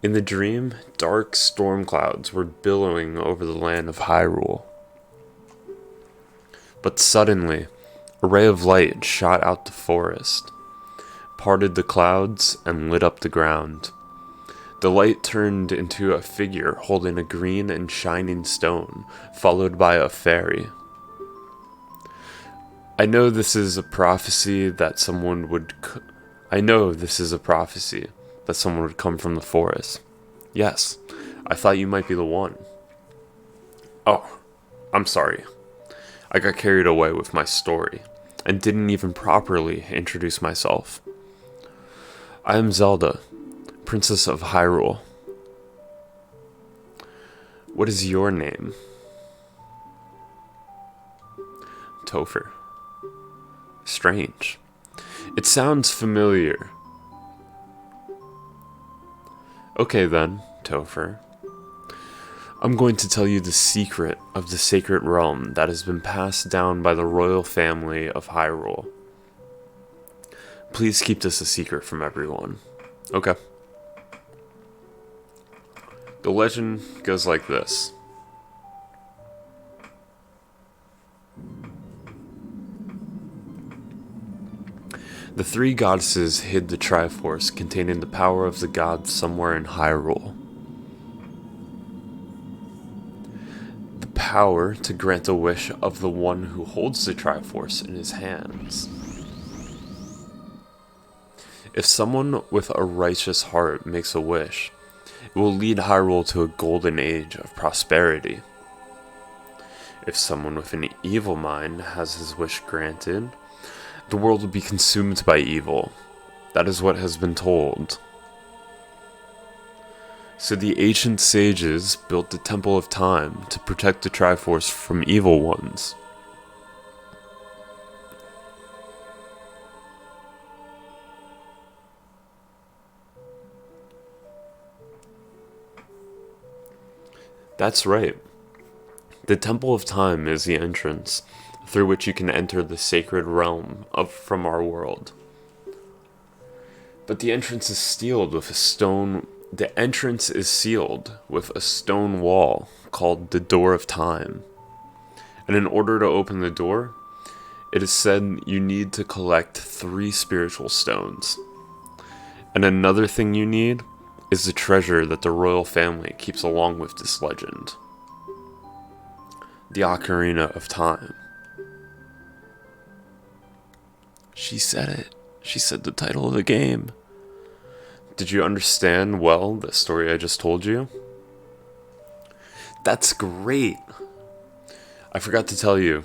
In the dream, dark storm clouds were billowing over the land of Hyrule. But suddenly, a ray of light shot out the forest, parted the clouds, and lit up the ground. The light turned into a figure holding a green and shining stone, followed by a fairy. I know this is a prophecy that someone would come from the forest. Yes, I thought you might be the one. Oh, I'm sorry. I got carried away with my story, and didn't even properly introduce myself. I am Zelda, Princess of Hyrule. What is your name? Topher. Strange. It sounds familiar. Okay then, Topher. I'm going to tell you the secret of the sacred realm that has been passed down by the royal family of Hyrule. Please keep this a secret from everyone. Okay. The legend goes like this. The three goddesses hid the Triforce containing the power of the gods somewhere in Hyrule. The power to grant the wish of the one who holds the Triforce in his hands. If someone with a righteous heart makes a wish, it will lead Hyrule to a golden age of prosperity. If someone with an evil mind has his wish granted, the world will be consumed by evil. That is what has been told. So the ancient sages built the Temple of Time to protect the Triforce from evil ones. That's right. The Temple of Time is the entrance through which you can enter the sacred realm from our world. But the entrance is sealed with a stone. The entrance is sealed with a stone wall called the Door of Time. And in order to open the door, it is said you need to collect 3 spiritual stones. And another thing you need is the treasure that the royal family keeps along with this legend. The Ocarina of Time. She said it. She said the title of the game. Did you understand well the story I just told you? That's great. I forgot to tell you.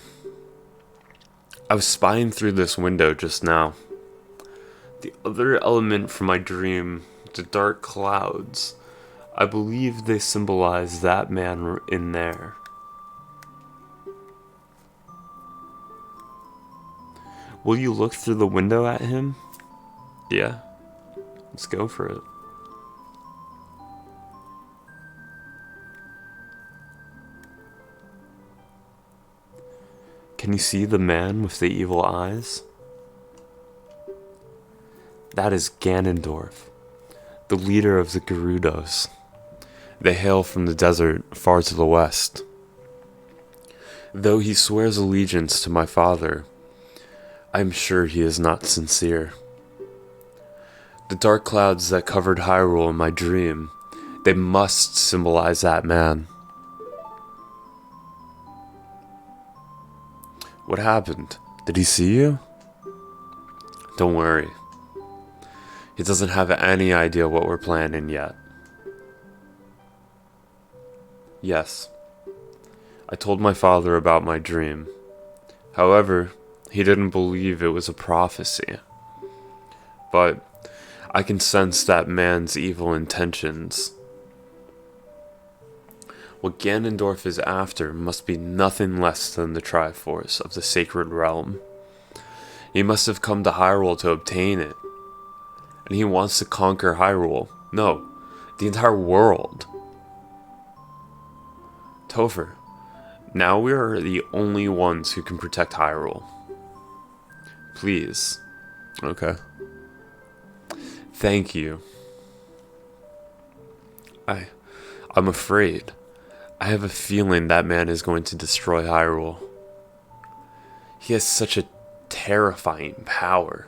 I was spying through this window just now. The other element from my dream, the dark clouds, I believe they symbolize that man in there. Will you look through the window at him? Yeah, let's go for it. Can you see the man with the evil eyes? That is Ganondorf, the leader of the Gerudos. They hail from the desert far to the west. Though he swears allegiance to my father, I am sure he is not sincere. The dark clouds that covered Hyrule in my dream, they must symbolize that man. What happened? Did he see you? Don't worry. He doesn't have any idea what we're planning yet. Yes, I told my father about my dream. However, he didn't believe it was a prophecy. But I can sense that man's evil intentions. What Ganondorf is after must be nothing less than the Triforce of the Sacred Realm. He must have come to Hyrule to obtain it. And he wants to conquer Hyrule. No, the entire world. Topher, now we are the only ones who can protect Hyrule. Please. Okay. Thank you. I'm afraid. I have a feeling that man is going to destroy Hyrule. He has such a terrifying power.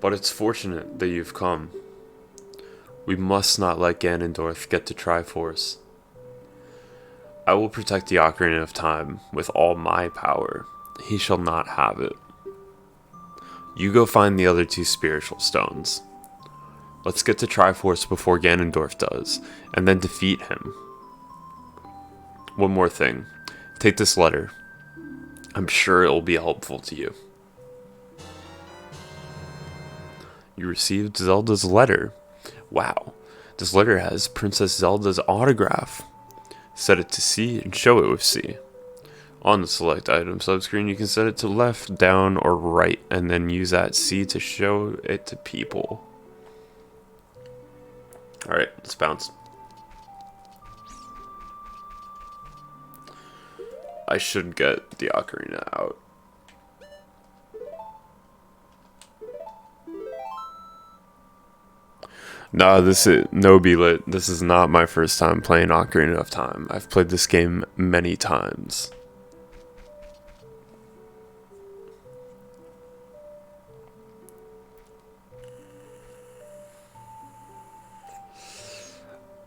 But it's fortunate that you've come. We must not let Ganondorf get to Triforce. I will protect the Ocarina of Time with all my power. He shall not have it. You go find the other two spiritual stones. Let's get to Triforce before Ganondorf does, and then defeat him. One more thing. Take this letter. I'm sure it will be helpful to you. You received Zelda's letter. Wow. This letter has Princess Zelda's autograph. Set it to C and show it with C. On the select item subscreen, you can set it to left, down, or right, and then use that C to show it to people. Alright, let's bounce. I should get the Ocarina out. Nah, this is no Belit. This is not my first time playing Ocarina of Time. I've played this game many times.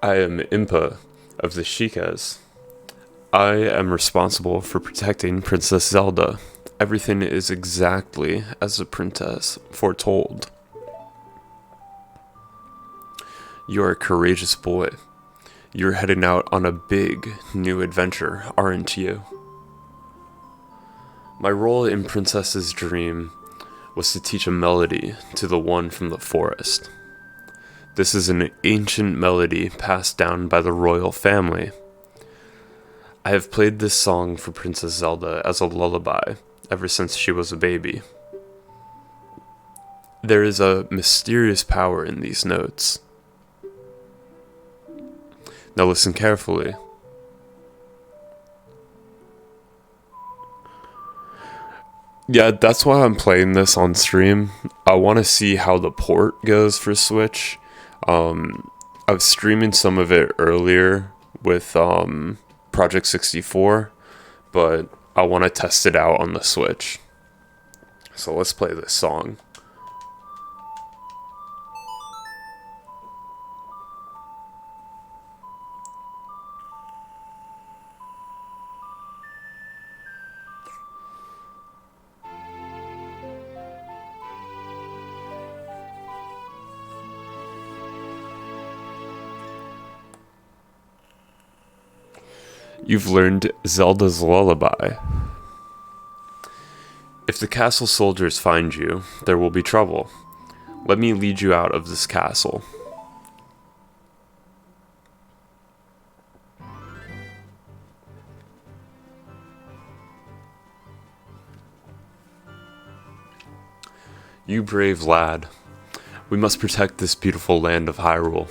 I am Impa of the Shikas. I am responsible for protecting Princess Zelda. Everything is exactly as the princess foretold. You're a courageous boy. You're heading out on a big new adventure, aren't you? My role in Princess's dream was to teach a melody to the one from the forest. This is an ancient melody passed down by the royal family. I have played this song for Princess Zelda as a lullaby ever since she was a baby. There is a mysterious power in these notes. Now listen carefully. Yeah, that's why I'm playing this on stream. I want to see how the port goes for Switch. I was streaming some of it earlier with Project 64, but I want to test it out on the Switch. So let's play this song. You've learned Zelda's lullaby. If the castle soldiers find you, there will be trouble. Let me lead you out of this castle. You brave lad. We must protect this beautiful land of Hyrule.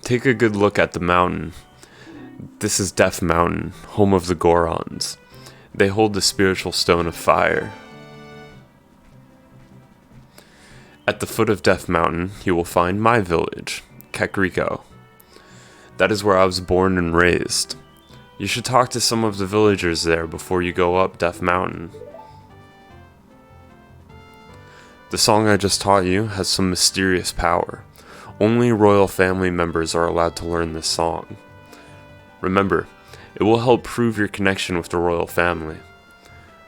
Take a good look at the mountain. This is Death Mountain, home of the Gorons. They hold the spiritual stone of fire. At the foot of Death Mountain, you will find my village, Kakariko. That is where I was born and raised. You should talk to some of the villagers there before you go up Death Mountain. The song I just taught you has some mysterious power. Only royal family members are allowed to learn this song. Remember, it will help prove your connection with the royal family.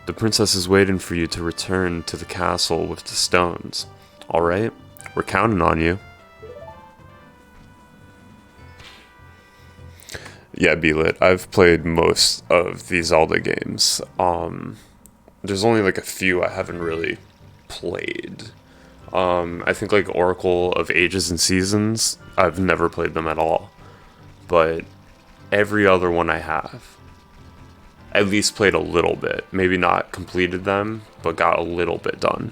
The princess is waiting for you to return to the castle with the stones. Alright? We're counting on you. Yeah, Belit, I've played most of the Zelda games. There's only like a few I haven't really played. I think like Oracle of Ages and Seasons, I've never played them at all. But every other one I have. At least played a little bit. Maybe not completed them, but got a little bit done.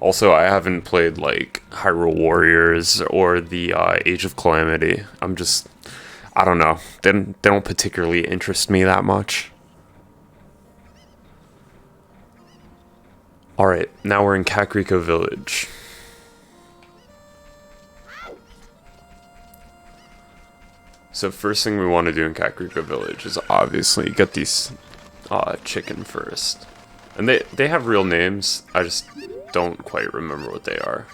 Also, I haven't played like Hyrule Warriors or the Age of Calamity. I don't know. They don't particularly interest me that much. Alright, now we're in Kakariko Village. So first thing we want to do in Kakariko Village is obviously get these chicken first. And they have real names, I just don't quite remember what they are.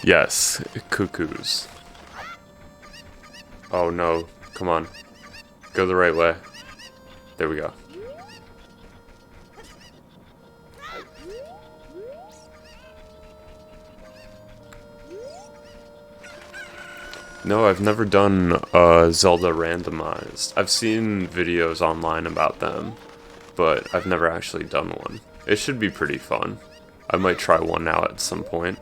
Yes, cuckoos. Oh no, come on. Go the right way. There we go. No, I've never done Zelda randomized. I've seen videos online about them, but I've never actually done one. It should be pretty fun. I might try one out at some point.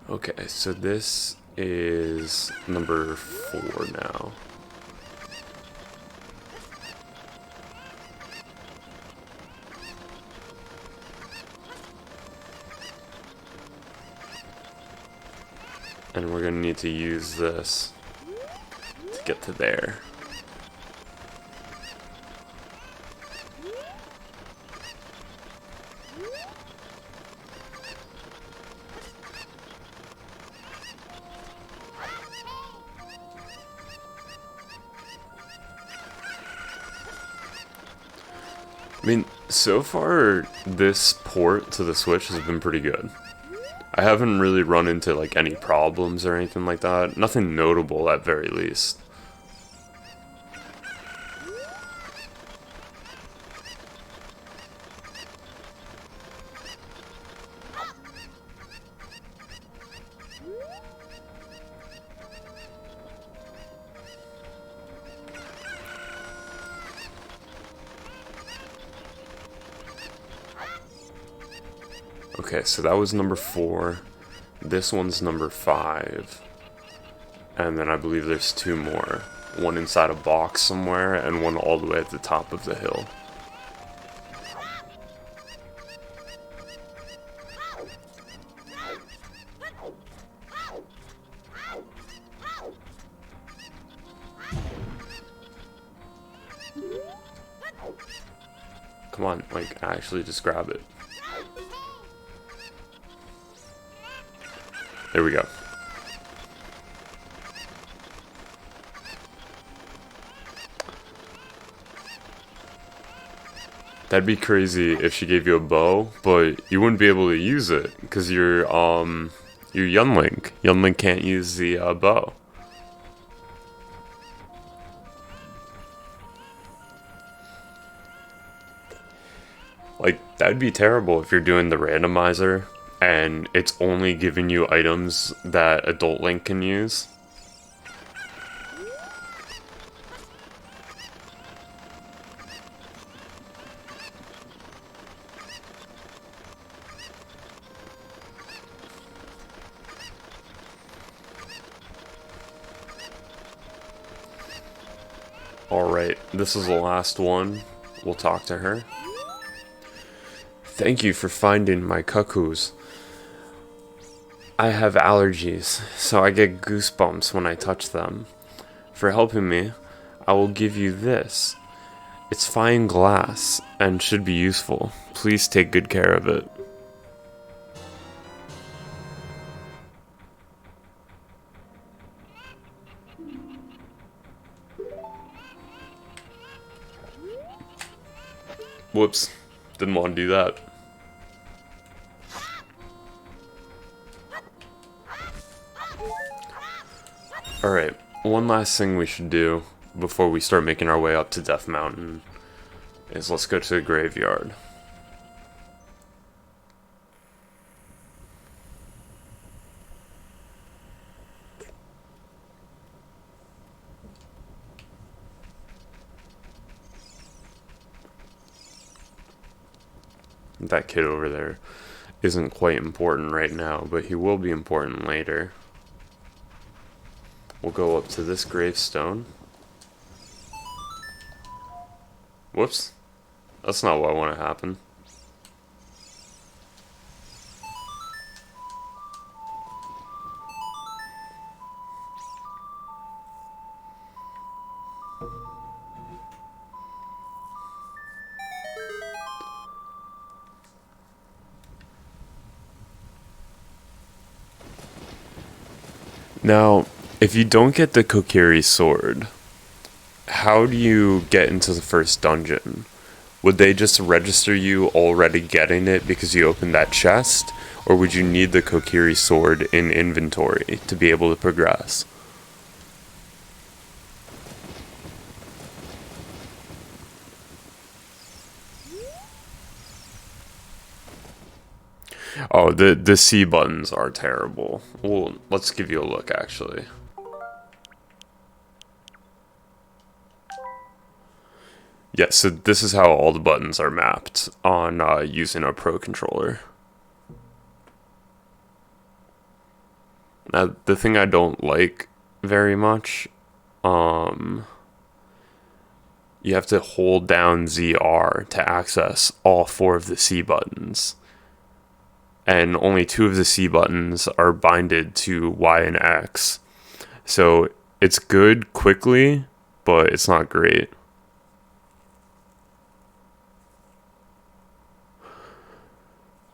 Okay, so this is number 4 now. And we're gonna need to use this to get to there. I mean, so far, this port to the Switch has been pretty good. I haven't really run into, like, any problems or anything like that. Nothing notable, at very least. Okay, so that was number 4. This one's number 5. And then I believe there's 2 more. One inside a box somewhere, and one all the way at the top of the hill. Come on, like, actually just grab it. There we go. That'd be crazy if she gave you a bow, but you wouldn't be able to use it because you're young Link. Young Link can't use the bow. Like, that'd be terrible if you're doing the randomizer and it's only giving you items that adult Link can use. Alright, this is the last one. We'll talk to her. Thank you for finding my cuckoos. I have allergies, so I get goosebumps when I touch them. For helping me, I will give you this. It's fine glass and should be useful. Please take good care of it. Whoops, didn't want to do that. Alright, one last thing we should do before we start making our way up to Death Mountain is let's go to the graveyard. That kid over there isn't quite important right now, but he will be important later. We'll go up to this gravestone. Whoops. That's not what I want to happen. Now, if you don't get the Kokiri sword, how do you get into the first dungeon? Would they just register you already getting it because you opened that chest? Or would you need the Kokiri sword in inventory to be able to progress? Oh, the C buttons are terrible. Well, let's give you a look, actually. Yeah, so this is how all the buttons are mapped on using a Pro controller. Now, the thing I don't like very much, you have to hold down ZR to access all 4 of the C buttons. And only 2 of the C buttons are binded to Y and X. So it's good quickly, but it's not great.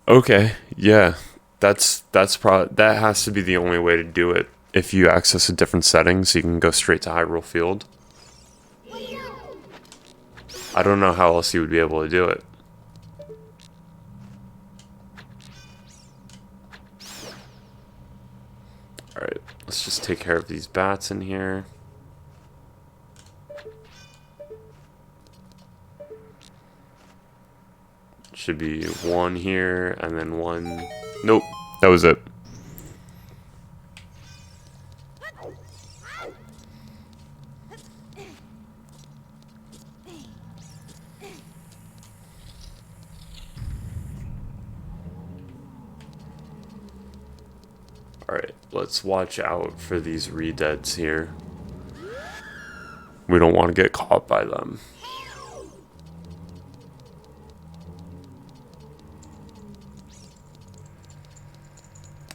Okay, yeah, that has to be the only way to do it. If you access a different setting, so you can go straight to Hyrule Field. I don't know how else you would be able to do it. Alright, let's just take care of these bats in here. Should be 1 here, and then 1... Nope, that was it. Alright, let's watch out for these re-deads here. We don't want to get caught by them.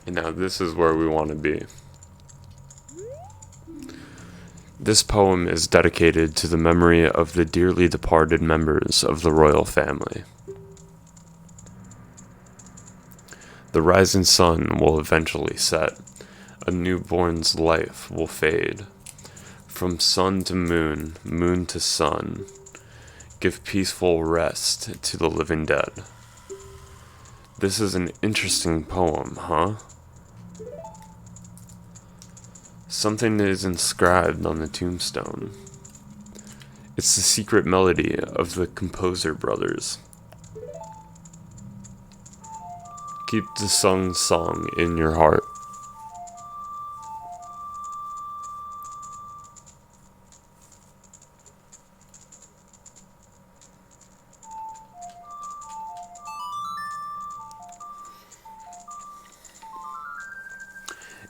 And now this is where we want to be. This poem is dedicated to the memory of the dearly departed members of the royal family. The rising sun will eventually set. A newborn's life will fade. From sun to moon, moon to sun. Give peaceful rest to the living dead. This is an interesting poem, huh? Something is inscribed on the tombstone. It's the secret melody of the composer brothers. Keep the song in your heart.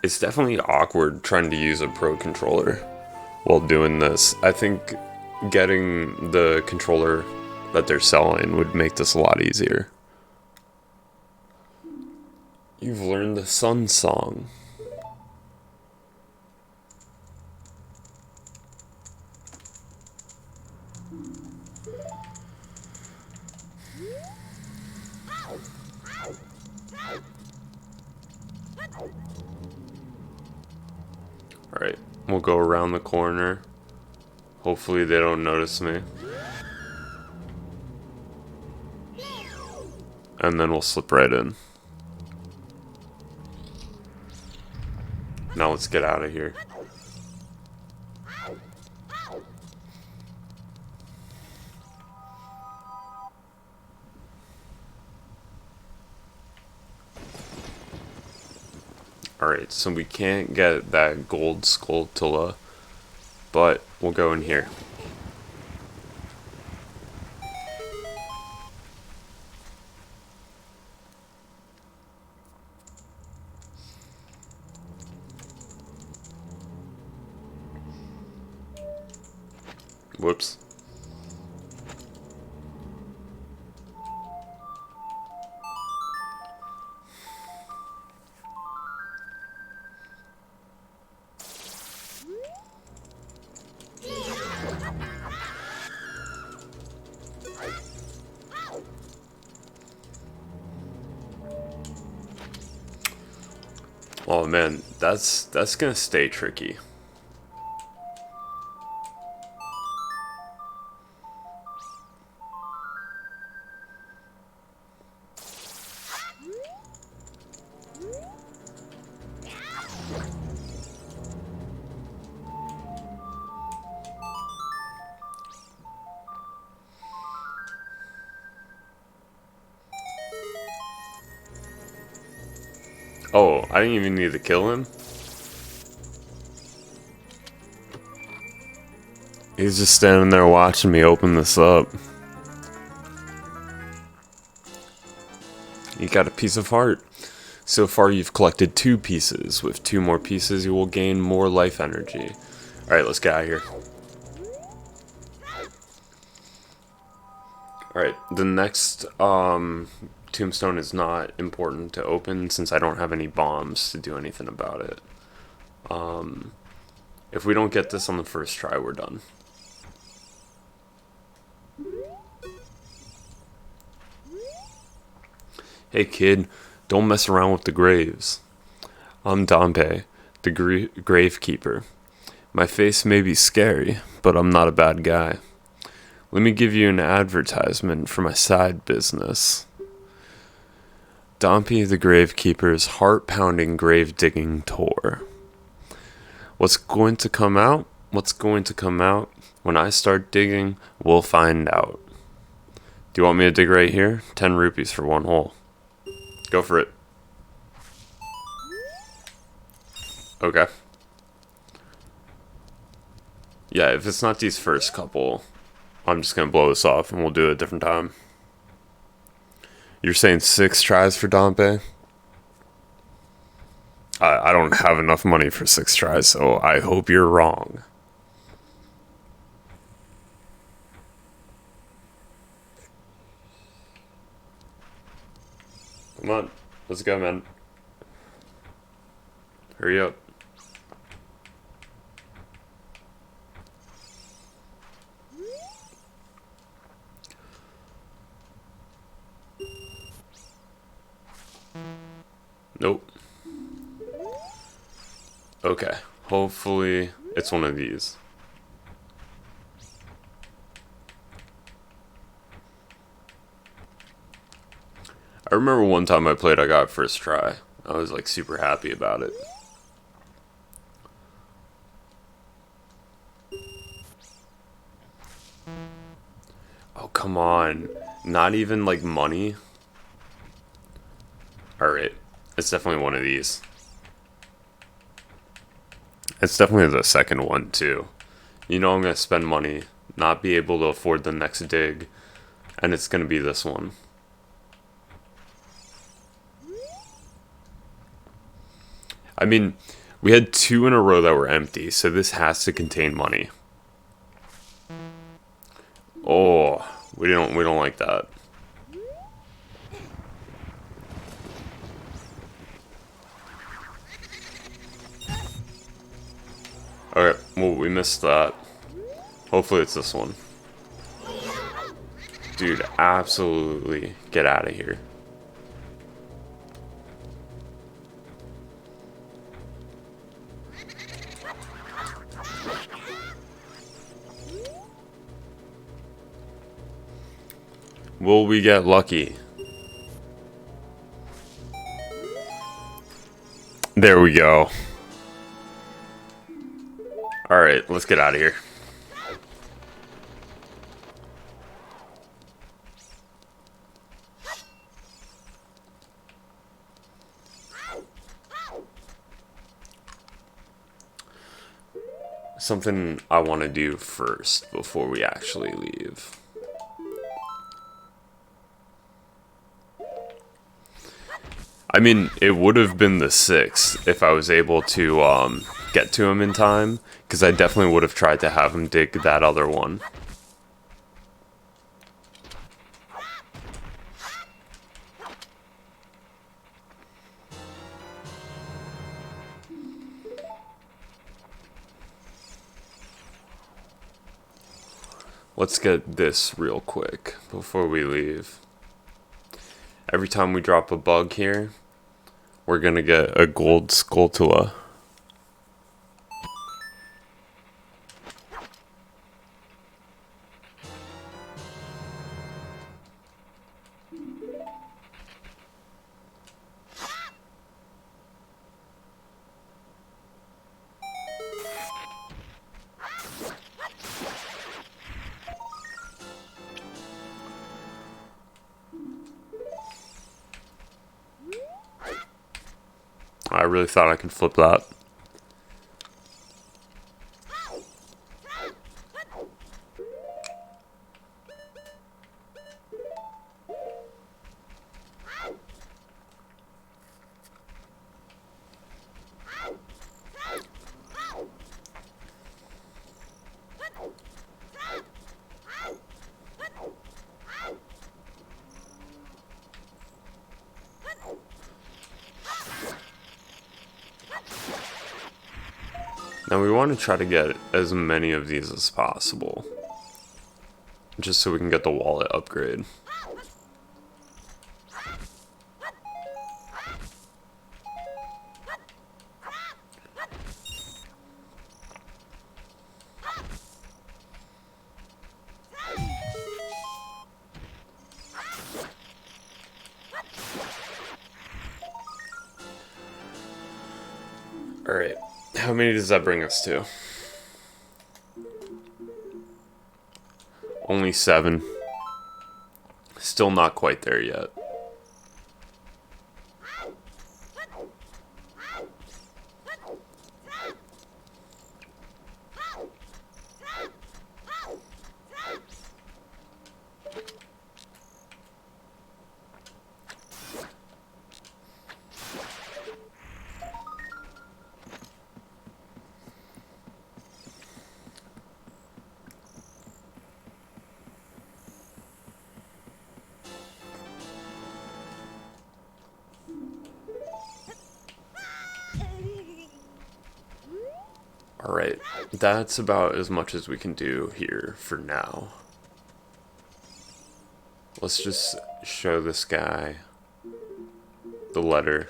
It's definitely awkward trying to use a pro controller while doing this. I think getting the controller that they're selling would make this a lot easier. You've learned the Sun Song. Alright, we'll go around the corner. Hopefully they don't notice me. And then we'll slip right in. Now let's get out of here. Alright, so we can't get that gold Skulltula, but we'll go in here. Whoops. Oh man, that's gonna stay tricky. Oh, I didn't even need to kill him. He's just standing there watching me open this up. You got a piece of heart. So far you've collected 2 pieces. With 2 more pieces you will gain more life energy. Alright, let's get out of here. Alright, the next tombstone is not important to open since I don't have any bombs to do anything about it. If we don't get this on the first try, we're done. Hey kid, don't mess around with the graves. I'm Dompe, the gravekeeper. My face may be scary, but I'm not a bad guy. Let me give you an advertisement for my side business. Dompe the Gravekeeper's heart-pounding grave-digging tour. What's going to come out? What's going to come out? When I start digging, we'll find out. Do you want me to dig right here? 10 rupees for 1 hole. Go for it. Okay. Yeah, if it's not these first couple, I'm just gonna blow this off and we'll do it a different time. You're saying 6 tries for Dompe? I don't have enough money for 6 tries, so I hope you're wrong. Come on, let's go, man. Hurry up. Nope. Okay, hopefully it's one of these. I remember one time I played, I got first try. I was like super happy about it. Oh, come on. Not even like money. Alright. It's definitely one of these. It's definitely the second one, too. You know I'm going to spend money, not be able to afford the next dig, and it's going to be this one. I mean, we had two in a row that were empty, so this has to contain money. Oh, we don't like that. Okay, well, we missed that. Hopefully it's this one. Dude, absolutely get out of here. Will we get lucky? There we go. Alright, let's get out of here. Something I want to do first before we actually leave. I mean, it would have been the 6th if I was able to get to him in time, because I definitely would have tried to have him dig that other one. Let's get this real quick before we leave. Every time we drop a bug here, we're gonna get a gold Skulltula. I really thought I could flip that. Now we want to try to get as many of these as possible, just so we can get the wallet upgrade. Alright, how many does that bring us to? Only 7. Still not quite there yet. Alright, that's about as much as we can do here for now. Let's just show this guy the letter.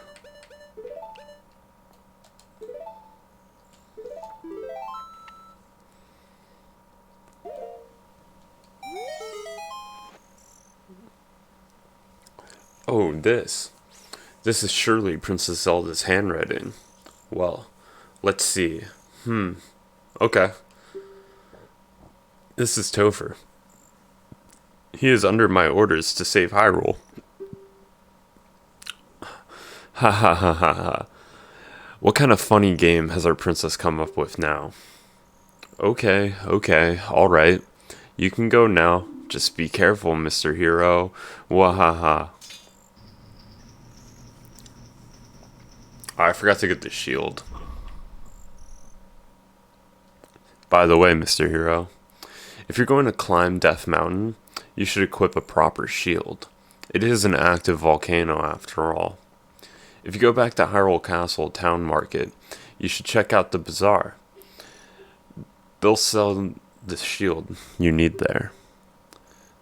Oh, this. This is surely Princess Zelda's handwriting. Well, let's see. Okay. This is Topher. He is under my orders to save Hyrule. Ha ha ha ha ha. What kind of funny game has our princess come up with now? Okay, okay, alright. You can go now. Just be careful, Mr. Hero. Wahaha. I forgot to get the shield. By the way, Mr. Hero, if you're going to climb Death Mountain, you should equip a proper shield. It is an active volcano after all. If you go back to Hyrule Castle Town Market, you should check out the bazaar. They'll sell the shield you need there.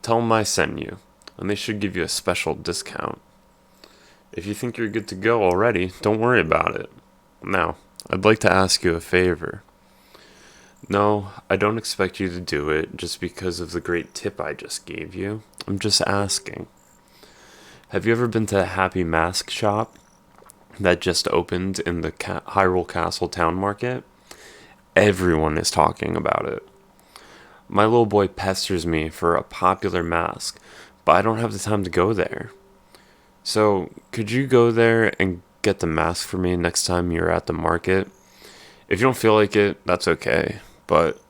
Tell them I sent you, and they should give you a special discount. If you think you're good to go already, don't worry about it. Now, I'd like to ask you a favor. No, I don't expect you to do it just because of the great tip I just gave you. I'm just asking. Have you ever been to a Happy Mask shop that just opened in the Hyrule Castle Town Market? Everyone is talking about it. My little boy pesters me for a popular mask, but I don't have the time to go there. So, could you go there and get the mask for me next time you're at the market? If you don't feel like it, that's okay. But,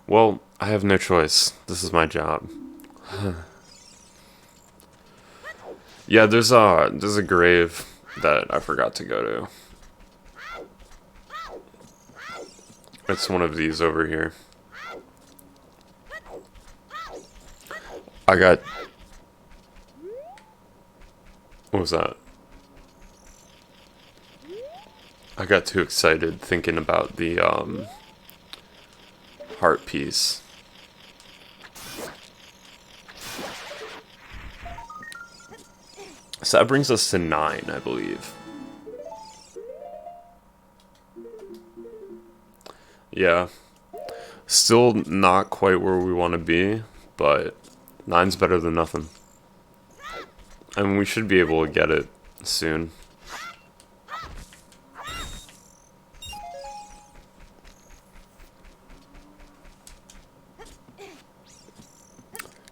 well, I have no choice. This is my job. Yeah, there's a grave that I forgot to go to. It's one of these over here. I got... What was that? I got too excited thinking about the heart piece. So that brings us to 9, I believe. Yeah. Still not quite where we want to be, but 9's better than nothing. And we should be able to get it soon.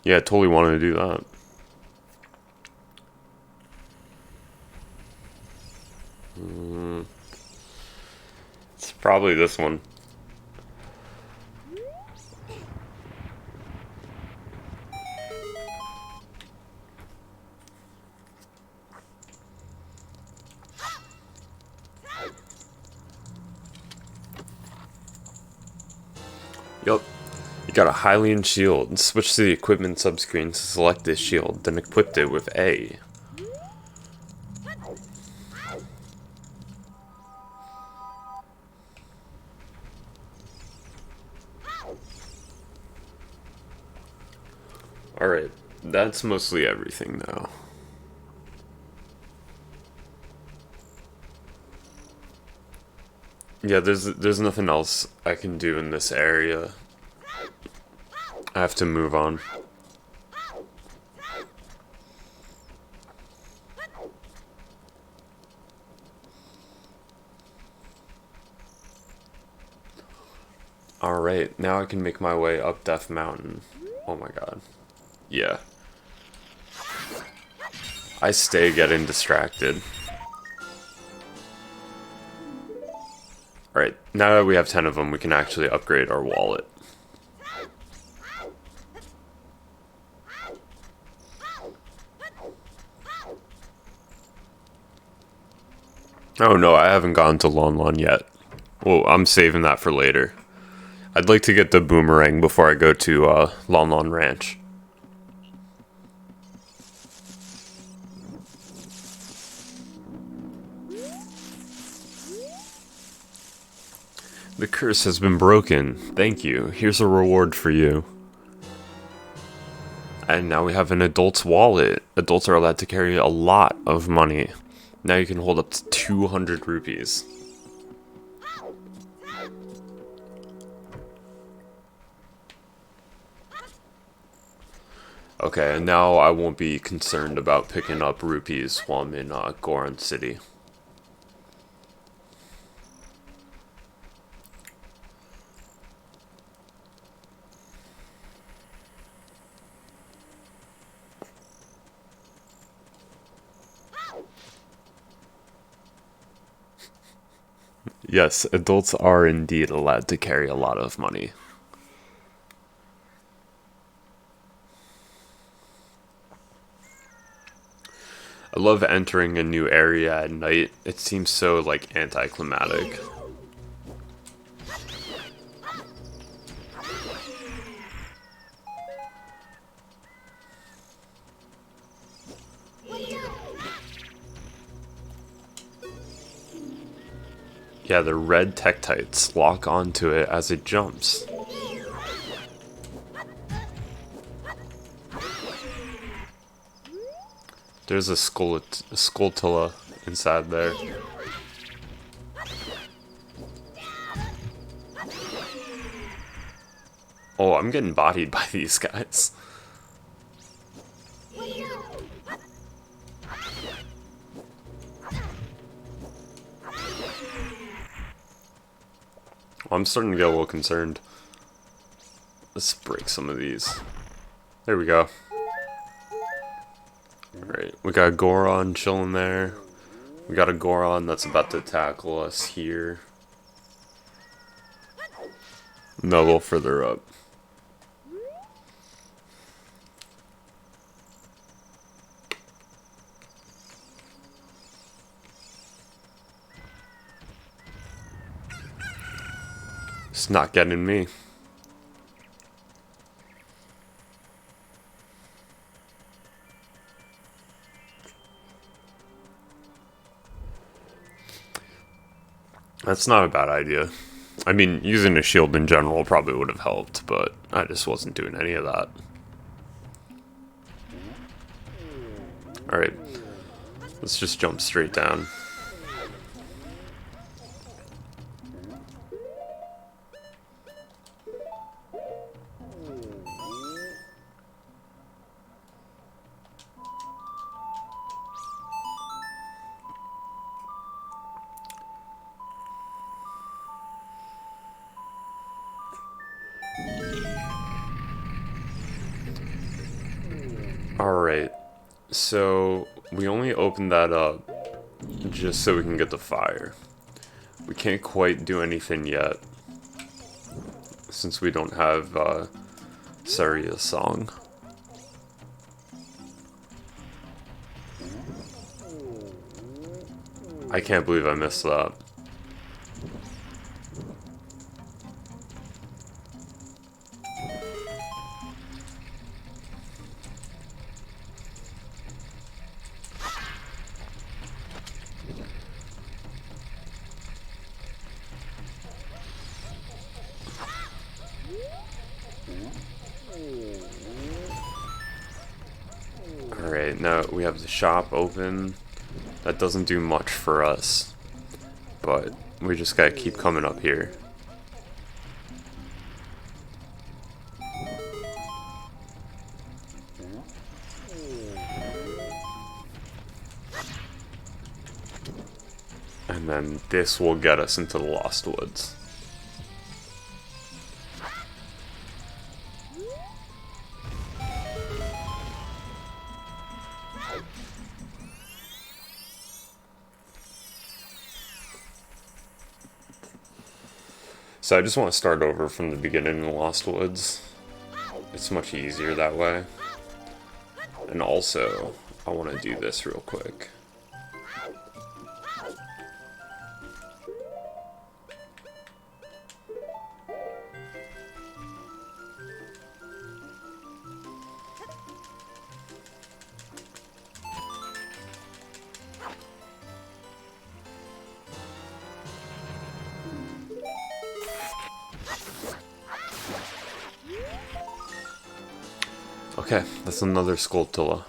Yeah, I totally wanted to do that. It's probably this one. Yup. You got a Hylian shield. Switch to the equipment subscreen to select this shield, then equip it with A. Alright, that's mostly everything now. Yeah, there's nothing else I can do in this area. I have to move on. Alright, now I can make my way up Death Mountain. Oh my god. Yeah. I stay getting distracted. Alright, now that we have 10 of them, we can actually upgrade our wallet. Oh no, I haven't gone to Lon Lon yet. Well, I'm saving that for later. I'd like to get the boomerang before I go to Lon Lon Ranch. The curse has been broken. Thank you. Here's a reward for you. And now we have an adult's wallet. Adults are allowed to carry a lot of money. Now you can hold up to 200 rupees. Okay, and now I won't be concerned about picking up rupees while I'm in Goron City. Yes, adults are indeed allowed to carry a lot of money. I love entering a new area at night. It seems so, like, anticlimactic. Yeah, the red Tektites lock onto it as it jumps. There's a Skulltula inside there. Oh, I'm getting bodied by these guys. I'm starting to get a little concerned. Let's break some of these. There we go. Alright, we got Goron chilling there. We got a Goron that's about to tackle us here. No, a little further up. It's not getting me. That's not a bad idea. I mean, using a shield in general probably would have helped, but I just wasn't doing any of that. Alright, let's just jump straight down. Alright, so we only opened that up just so we can get the fire. We can't quite do anything yet, since we don't have Saria's song. I can't believe I missed that. Alright, now we have the shop open. That doesn't do much for us, but we just gotta keep coming up here. And then this will get us into the Lost Woods. So I just want to start over from the beginning in the Lost Woods. It's much easier that way. And also, I want to do this real quick. Okay, that's another Skulltula.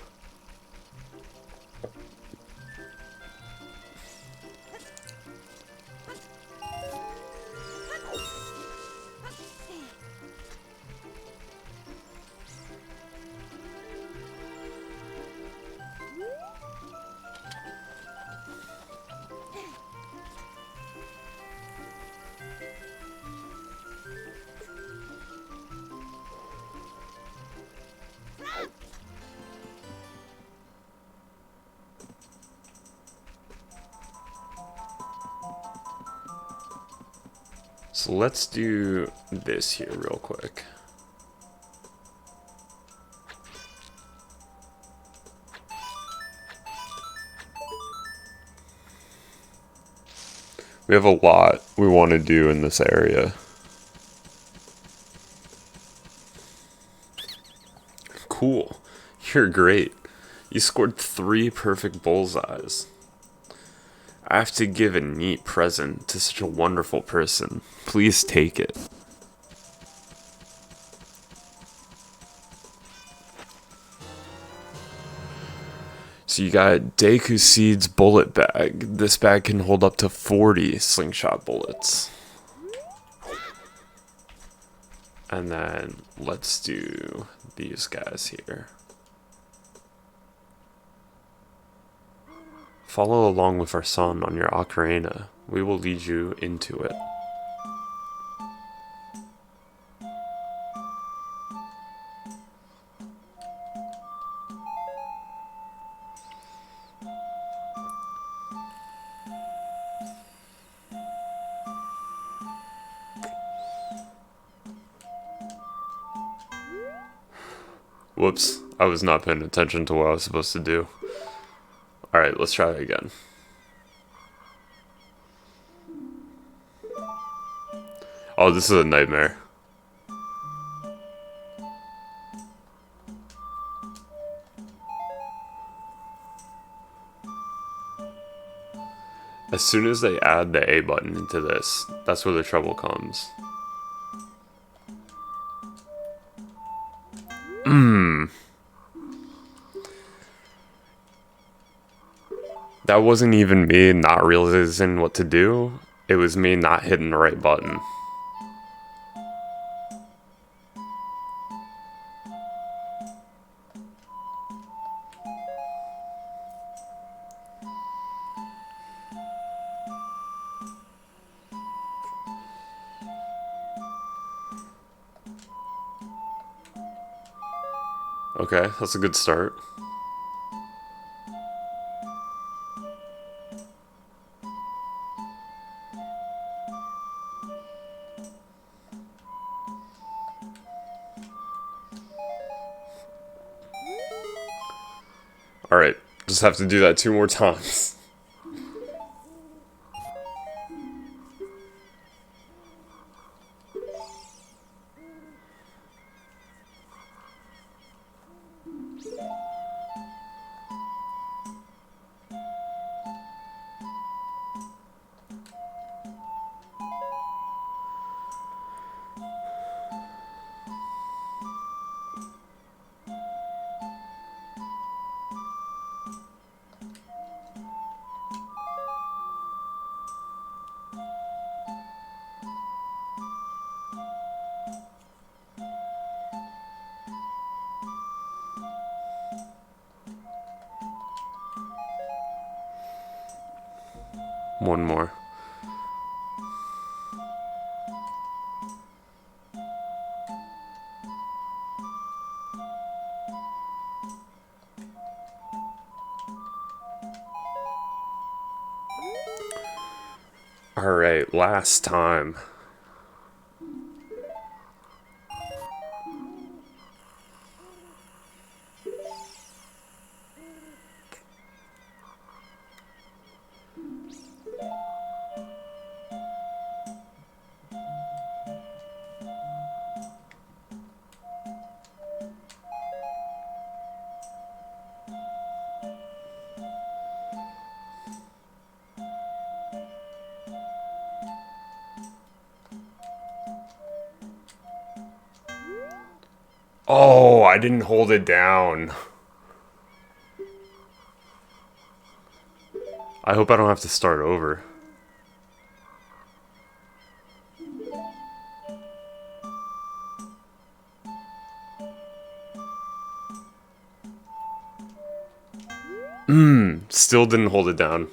So let's do this here real quick. We have a lot we want to do in this area. Cool. You're great. You scored 3 perfect bullseyes. I have to give a neat present to such a wonderful person. Please take it. So you got Deku Seed's bullet bag. This bag can hold up to 40 slingshot bullets. And then let's do these guys here. Follow along with our son on your Ocarina. We will lead you into it. Whoops, I was not paying attention to what I was supposed to do. Alright, let's try it again. Oh, this is a nightmare. As soon as they add the A button into this, that's where the trouble comes. That wasn't even me not realizing what to do. It was me not hitting the right button. Okay, that's a good start. Alright, just have to do that 2 more times. One more. Alright, last time. Oh, I didn't hold it down. I hope I don't have to start over. Still didn't hold it down.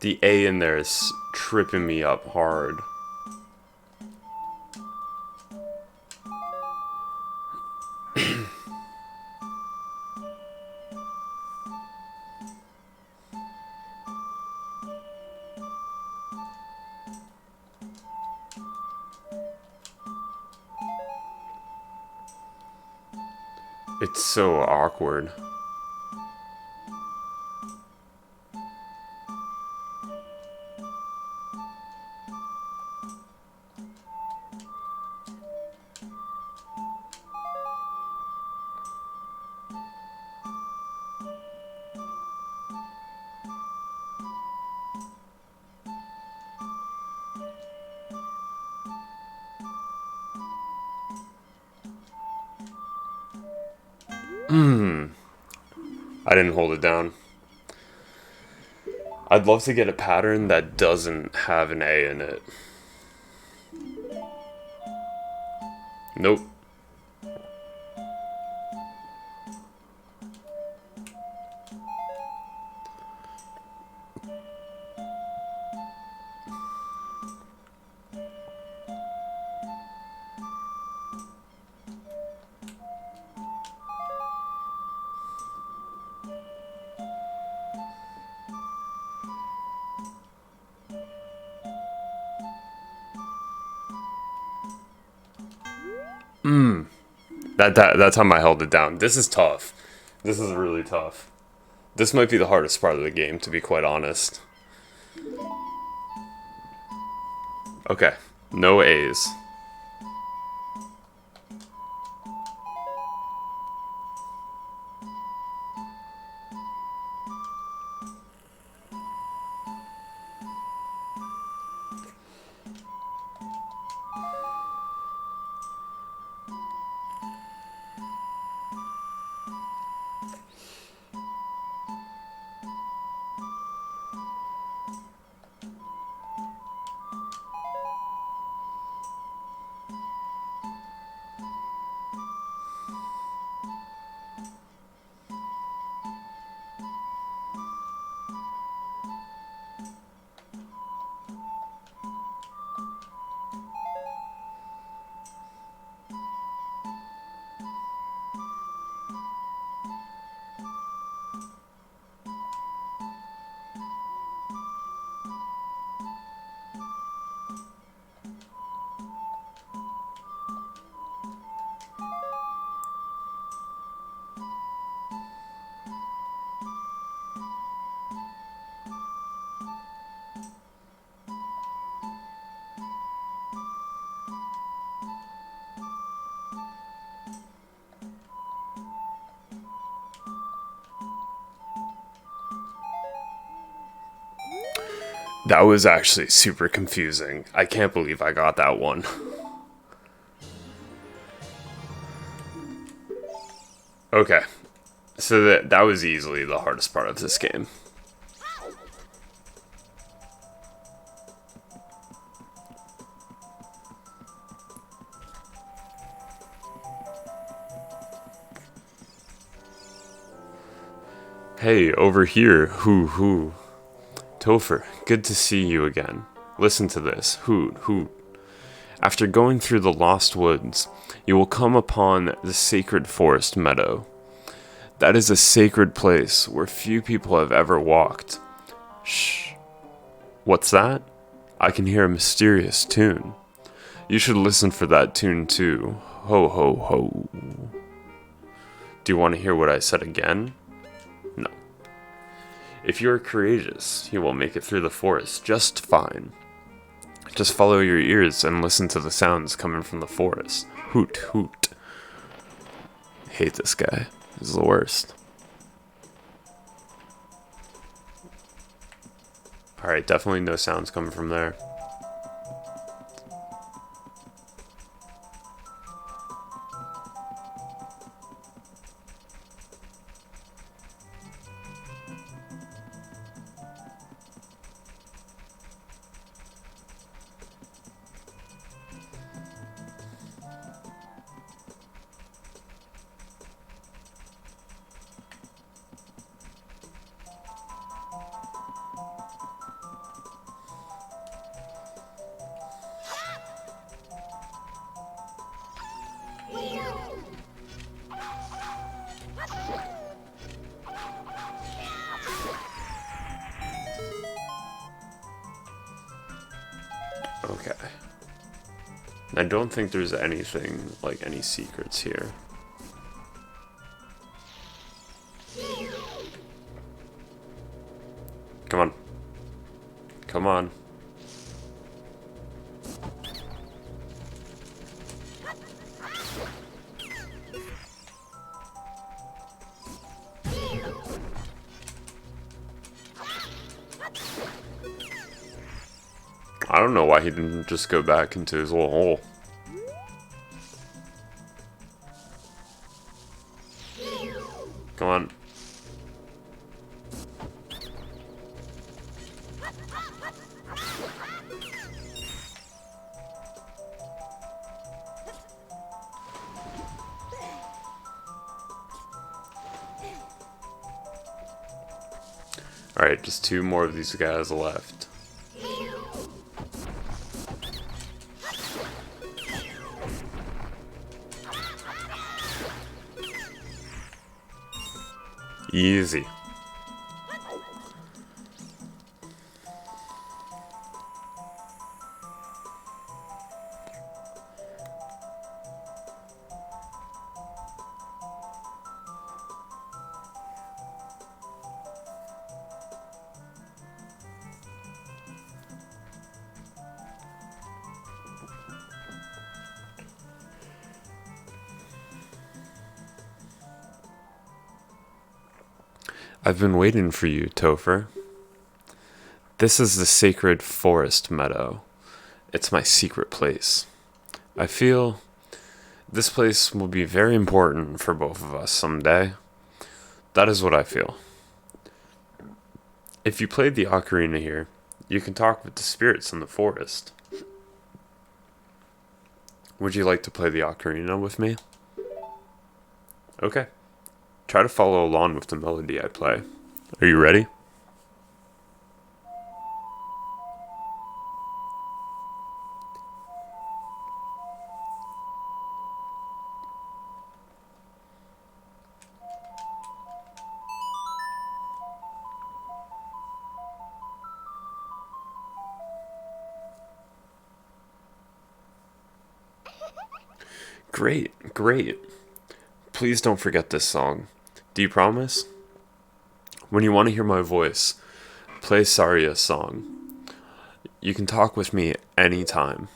The A in there is tripping me up hard. It's so awkward. I didn't hold it down. I'd love to get a pattern that doesn't have an A in it. Nope. That time I held it down. This is tough. This is really tough. This might be the hardest part of the game, to be quite honest. Okay, no A's. That was actually super confusing. I can't believe I got that one. Okay, so that was easily the hardest part of this game. Hey, over here, hoo hoo. Topher, good to see you again. Listen to this, hoot hoot. After going through the lost woods, you will come upon the sacred forest meadow. That is a sacred place where few people have ever walked. Shh. What's that? I can hear a mysterious tune. You should listen for that tune too. Ho ho ho. Do you want to hear what I said again? No. If you are courageous, you will make it through the forest just fine. Just follow your ears and listen to the sounds coming from the forest. Hoot hoot. Hate this guy. He's the worst. Alright, definitely no sounds coming from there. Okay. I don't think there's anything, like any secrets here. Come on. Come on. I don't know why he didn't just go back into his little hole. Come on. Alright, just 2 more of these guys left. Easy. I've been waiting for you, Topher. This is the sacred forest meadow. It's my secret place. I feel this place will be very important for both of us someday. That is what I feel. If you played the ocarina here, you can talk with the spirits in the forest. Would you like to play the ocarina with me? Okay. Try to follow along with the melody I play. Are you ready? Great, great. Please don't forget this song. Do you promise? When you want to hear my voice, play Saria's song. You can talk with me anytime.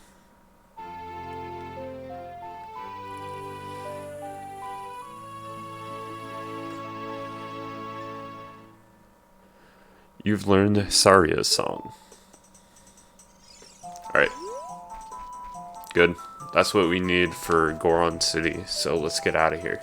You've learned Saria's song. Alright. Good. That's what we need for Goron City, so let's get out of here.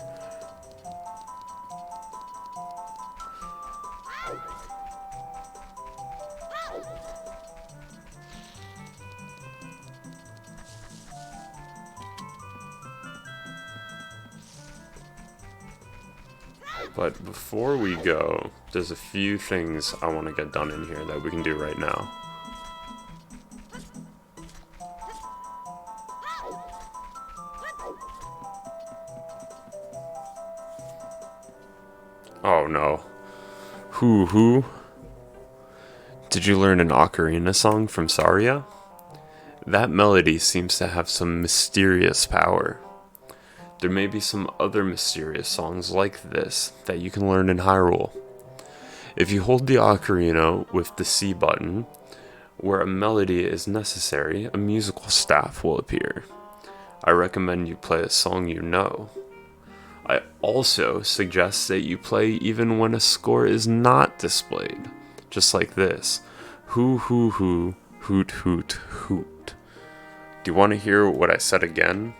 But before we go, there's a few things I want to get done in here that we can do right now. Oh no. Who? Did you learn an ocarina song from Saria? That melody seems to have some mysterious power. There may be some other mysterious songs like this that you can learn in Hyrule. If you hold the ocarina with the C button, where a melody is necessary, a musical staff will appear. I recommend you play a song you know. I also suggest that you play even when a score is not displayed, just like this. Hoo, hoot, hoot, hoot. Do you want to hear what I said again?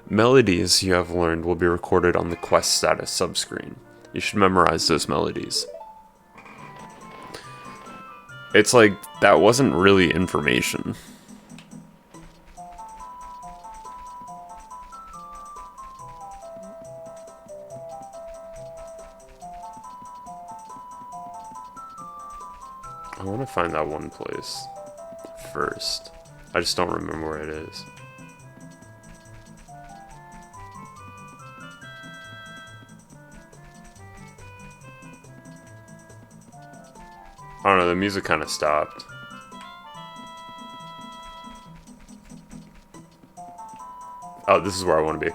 Melodies you have learned will be recorded on the quest status subscreen. You should memorize those melodies. It's like, that wasn't really information. I want to find that one place first. I just don't remember where it is. I don't know, the music kind of stopped. Oh, this is where I want to be.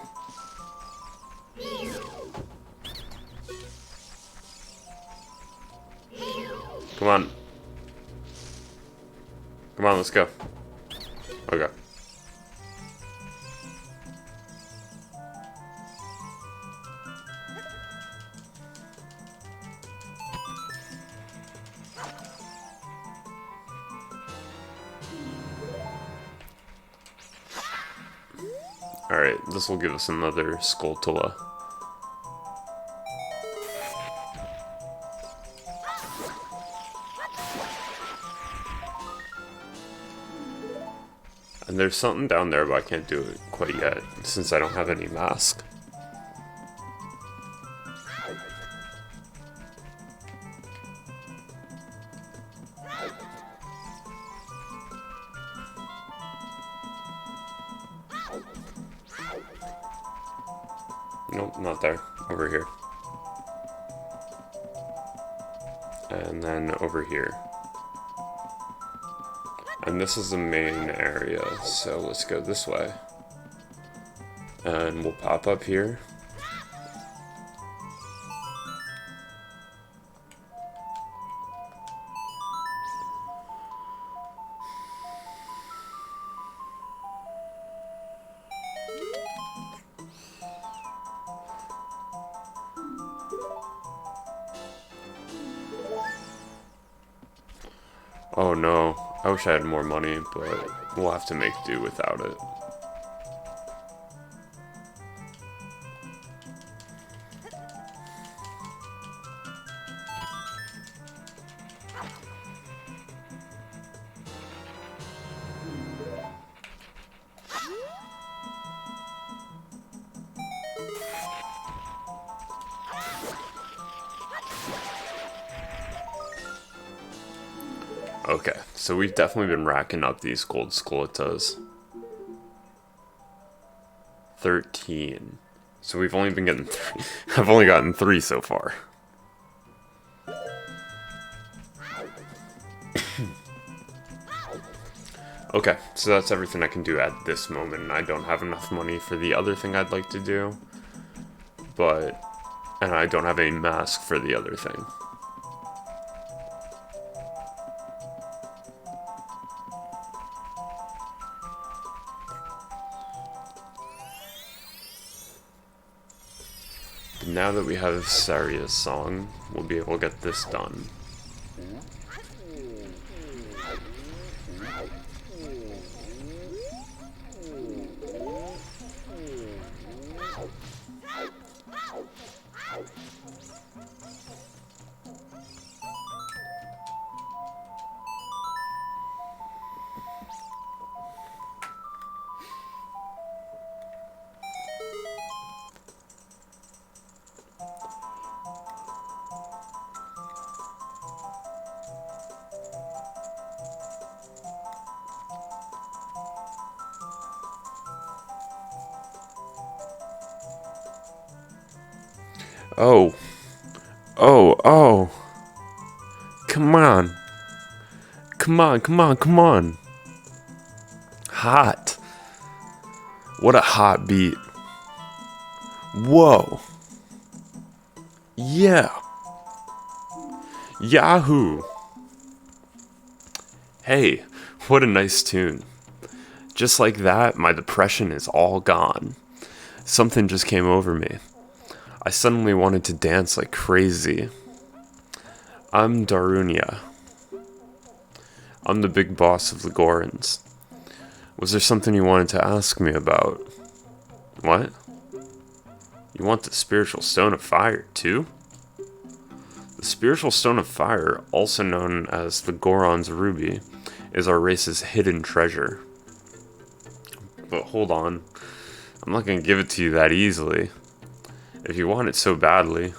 Come on. Come on, let's go. Okay. Alright, this will give us another Skulltula. And there's something down there, but I can't do it quite yet, since I don't have any mask. Nope, not there. Over here. And then over here. And this is the main area, so let's go this way. And we'll pop up here. Oh no, I wish I had more money, but we'll have to make do without it. Okay, so we've definitely been racking up these gold Skulltulas. 13. So we've only been getting I've only gotten 3 so far. Okay, so that's everything I can do at this moment. I don't have enough money for the other thing I'd like to do. And I don't have any mask for the other thing. Now that we have Saria's song, we'll be able to get this done. Oh. Oh. Come on. Come on. Hot. What a hot beat. Whoa. Yeah. Yahoo. Hey, what a nice tune. Just like that, my depression is all gone. Something just came over me. I suddenly wanted to dance like crazy. I'm Darunia. I'm the big boss of the Gorons. Was there something you wanted to ask me about? What? You want the Spiritual Stone of Fire, too? The Spiritual Stone of Fire, also known as the Goron's Ruby, is our race's hidden treasure. But hold on. I'm not gonna give it to you that easily. If you want it so badly,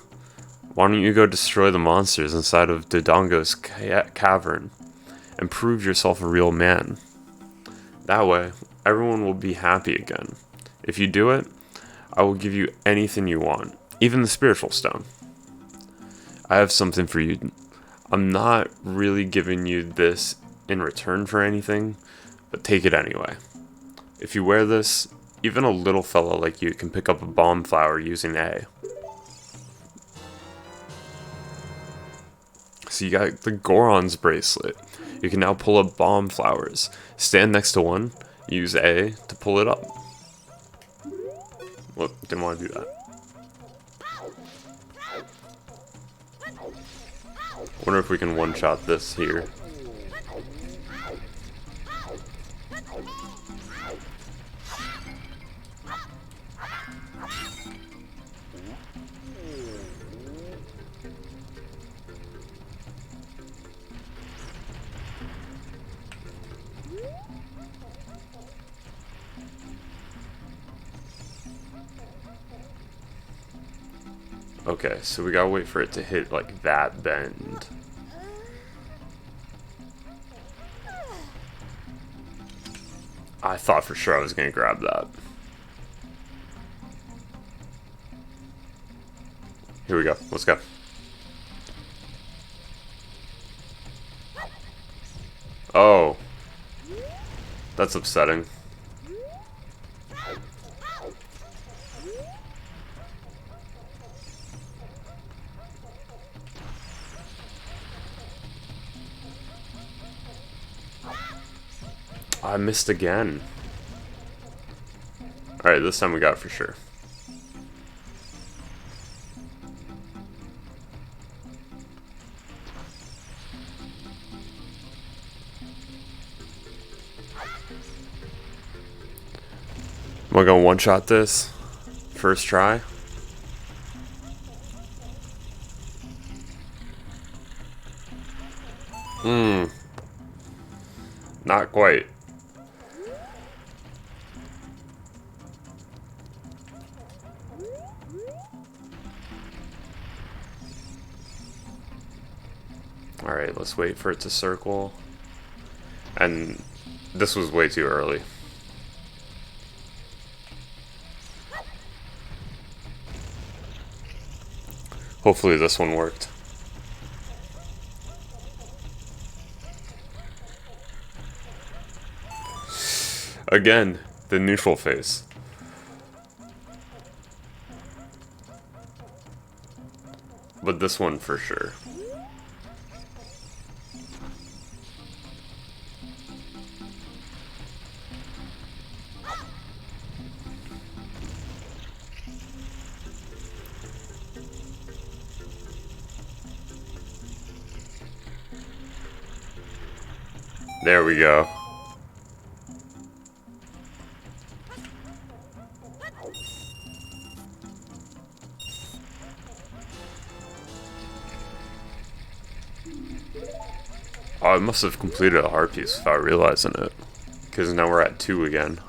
why don't you go destroy the monsters inside of Dodongo's cavern and prove yourself a real man? That way, everyone will be happy again. If you do it, I will give you anything you want, even the Spiritual Stone. I have something for you. I'm not really giving you this in return for anything, but take it anyway. If you wear this, even a little fella like you can pick up a bomb flower using A. So you got the Goron's bracelet. You can now pull up bomb flowers. Stand next to one, use A to pull it up. Whoop, didn't want to do that. Wonder if we can one-shot this here. Okay, so we gotta wait for it to hit, like, that bend. I thought for sure I was gonna grab that. Here we go, let's go. Oh. That's upsetting. I missed again. Alright, this time we got it for sure. Am I gonna one-shot this? First try? Not quite. Alright, let's wait for it to circle. And this was way too early. Hopefully this one worked. Again, the neutral face. But this one for sure. There we go. Oh, I must have completed a heart piece without realizing it. Because now we're at 2 again.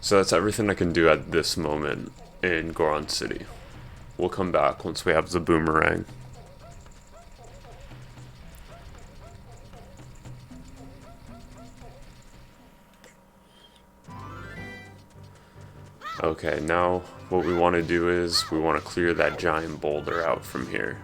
So that's everything I can do at this moment in Goron City. We'll come back once we have the boomerang. Okay, now what we want to do is we want to clear that giant boulder out from here.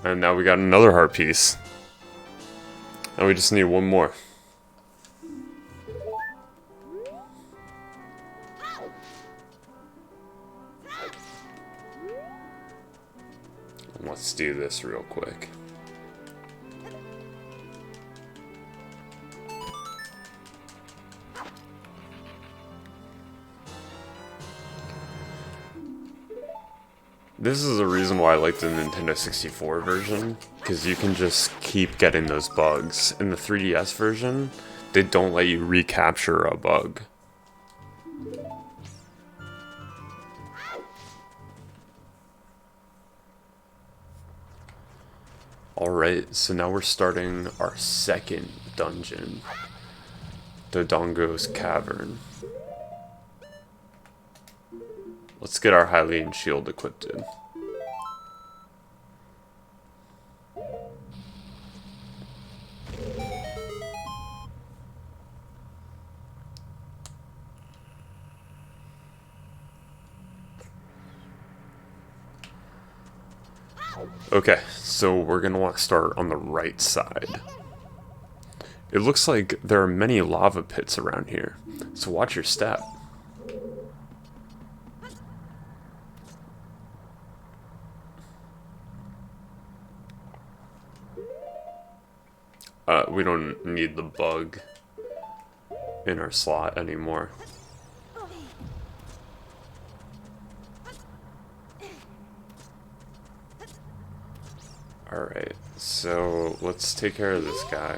And now we got another heart piece. And we just need one more. Let's do this real quick. This is the reason why I like the Nintendo 64 version, because you can just keep getting those bugs. In the 3DS version, they don't let you recapture a bug. Alright, so now we're starting our second dungeon. Dodongo's Cavern. Let's get our Hylian shield equipped in. Okay, so we're going to want to start on the right side. It looks like there are many lava pits around here, so watch your step. We don't need the bug in our slot anymore. Alright, so let's take care of this guy.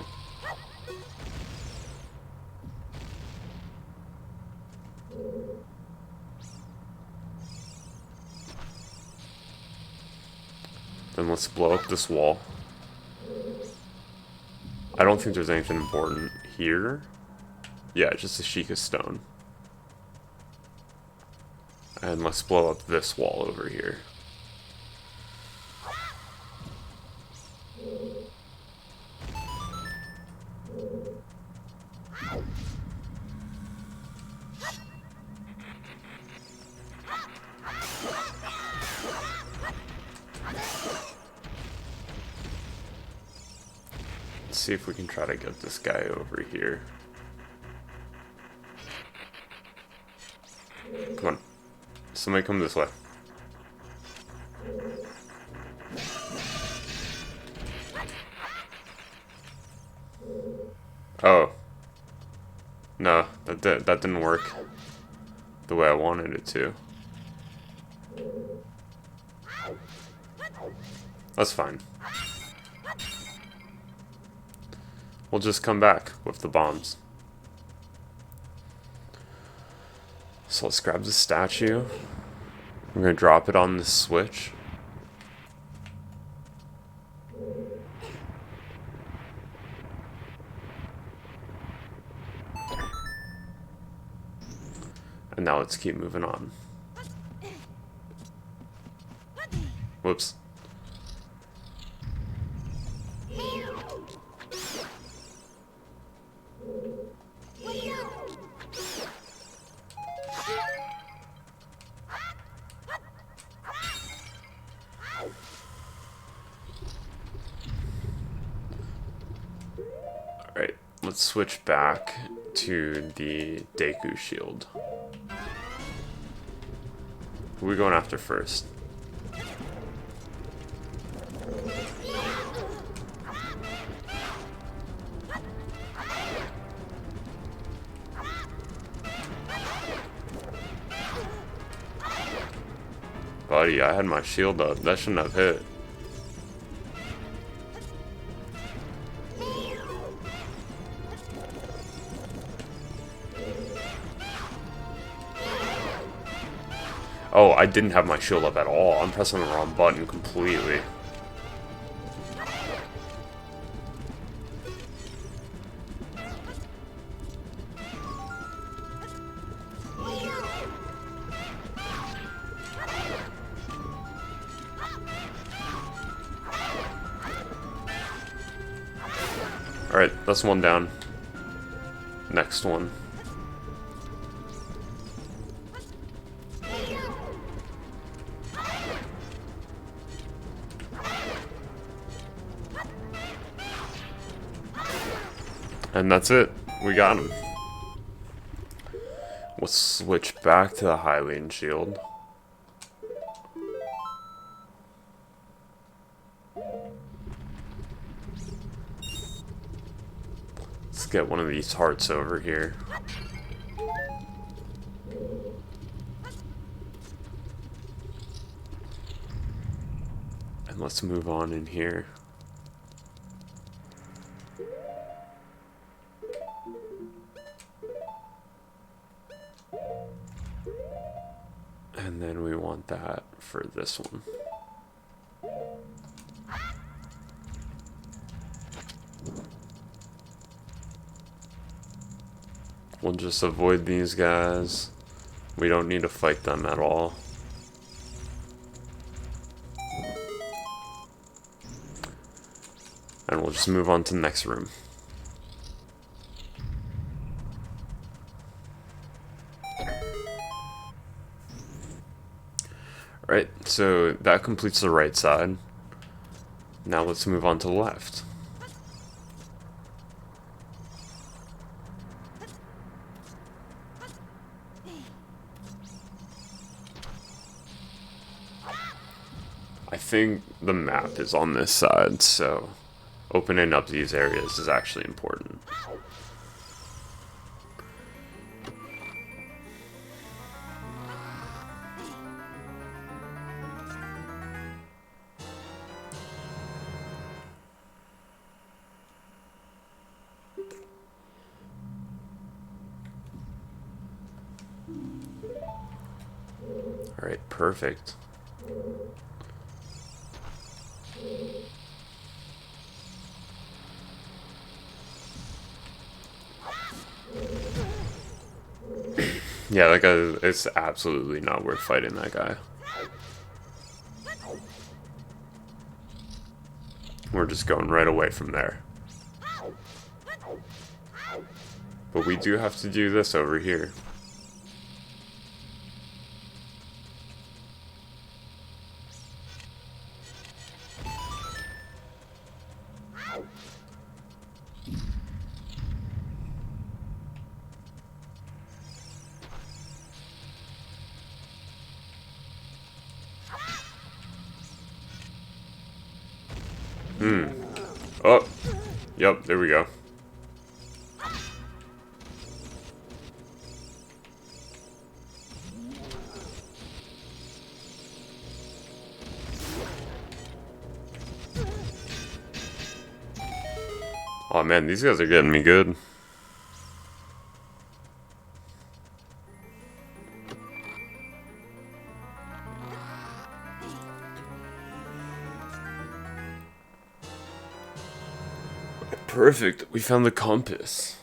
Then let's blow up this wall. I don't think there's anything important here. Yeah, just a Sheikah stone. And let's blow up this wall over here. Let's see if we can try to get this guy over here. Come on. Somebody come this way. Oh. No, that didn't work the way I wanted it to. That's fine. We'll just come back with the bombs. So let's grab the statue. We're going to drop it on the switch. And now let's keep moving on. Whoops. Alright, let's switch back to the Deku shield. Who are we going after first? Buddy, I had my shield up. That shouldn't have hit. Oh, I didn't have my shield up at all. I'm pressing the wrong button completely. Alright, that's one down. Next one. And that's it. We got him. Let's switch back to the Hylian shield. Let's get one of these hearts over here. And let's move on in here. And then we want that for this one. We'll just avoid these guys. We don't need to fight them at all. And we'll just move on to the next room. Alright, so that completes the right side. Now let's move on to the left. I think the map is on this side, so opening up these areas is actually important. Alright, perfect. Yeah, that guy, it's absolutely not worth fighting that guy. We're just going right away from there. But we do have to do this over here. Oh, yep, there we go. Oh man, these guys are getting me good. Perfect, we found the compass.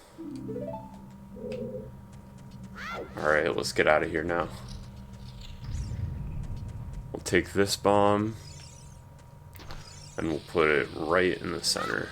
Alright, let's get out of here now. We'll take this bomb and we'll put it right in the center.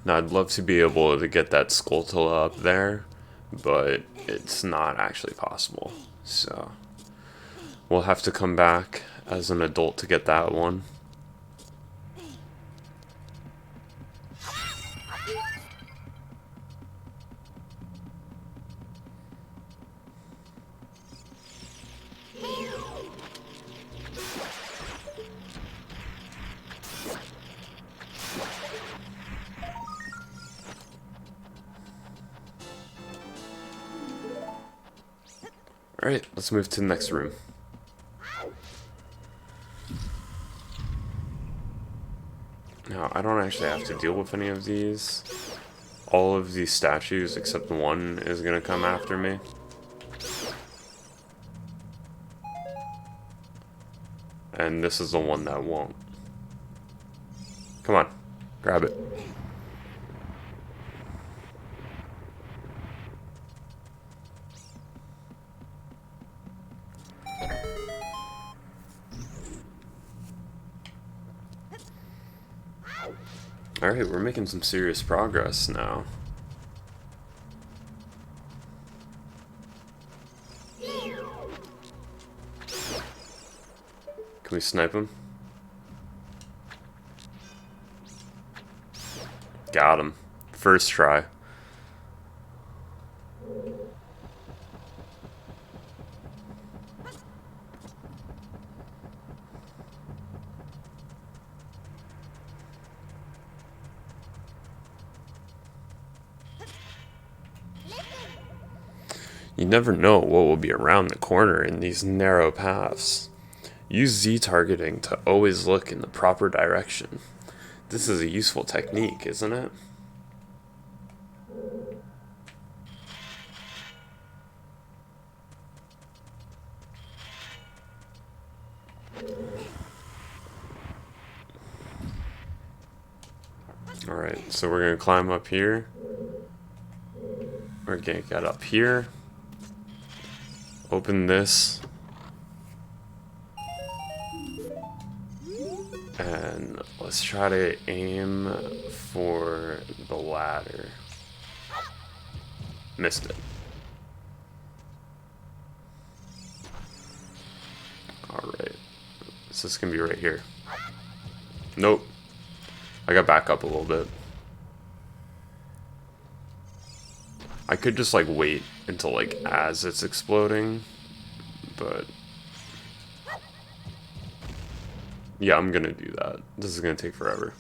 Now, I'd love to be able to get that Skulltula up there, but it's not actually possible. So, we'll have to come back as an adult to get that one. Alright, let's move to the next room. Now, I don't actually have to deal with any of these. All of these statues, except one, is gonna come after me. And this is the one that won't. Come on, grab it. Alright, we're making some serious progress now. Can we snipe him? Got him. First try. You never know what will be around the corner in these narrow paths. Use Z targeting to always look in the proper direction. This is a useful technique, isn't it? Alright, so we're gonna climb up here. We're gonna get up here. Open this. And let's try to aim for the ladder. Missed it. Alright. So this can be right here. Nope. I got back up a little bit. I could just like wait until like as it's exploding, but yeah, I'm gonna do that. This is gonna take forever.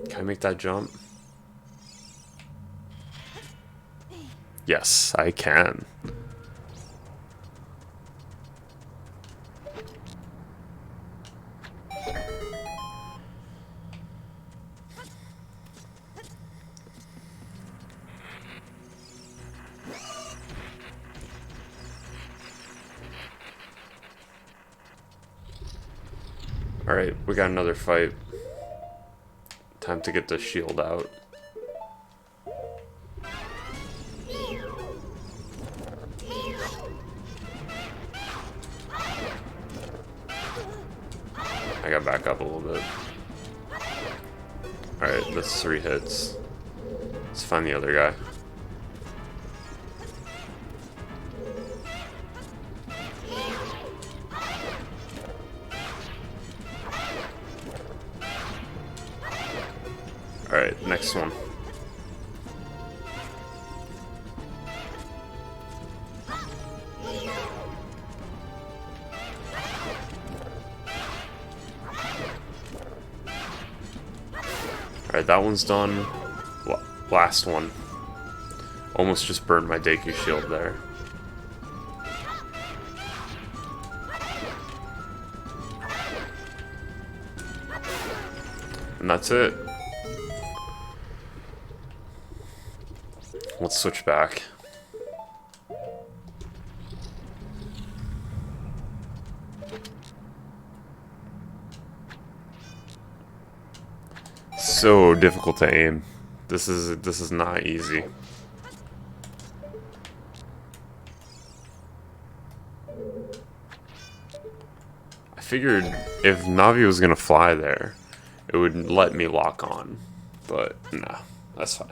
Can I make that jump? Yes, I can. Alright, we got another fight. Time to get the shield out. I got back up a little bit. Alright, that's 3 hits. Let's find the other guy. Alright, next one. Alright, that one's done. Last one. Almost just burned my Deku shield there. And that's it. Let's switch back. So difficult to aim. This is not easy. I figured if Navi was gonna fly there, it would let me lock on. But nah, that's fine.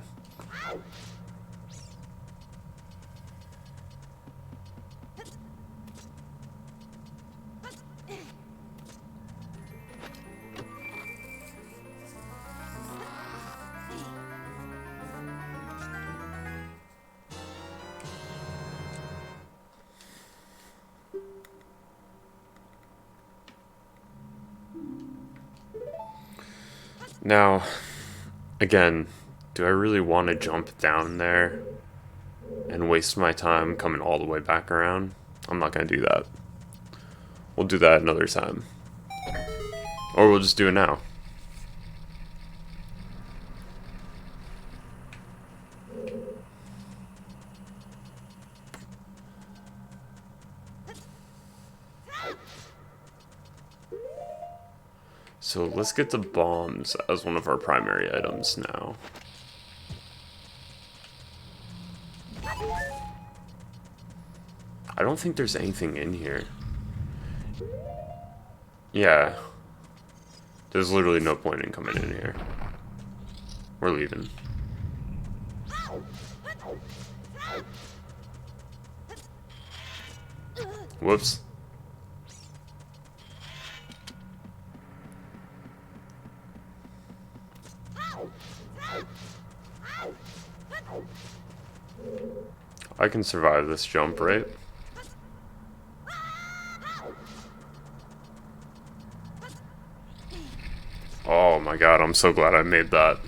Now, again, do I really want to jump down there and waste my time coming all the way back around? I'm not going to do that. We'll do that another time. Or we'll just do it now. So let's get the bombs as one of our primary items now. I don't think there's anything in here. Yeah. There's literally no point in coming in here. We're leaving. Whoops. I can survive this jump, right? Oh my god, I'm so glad I made that.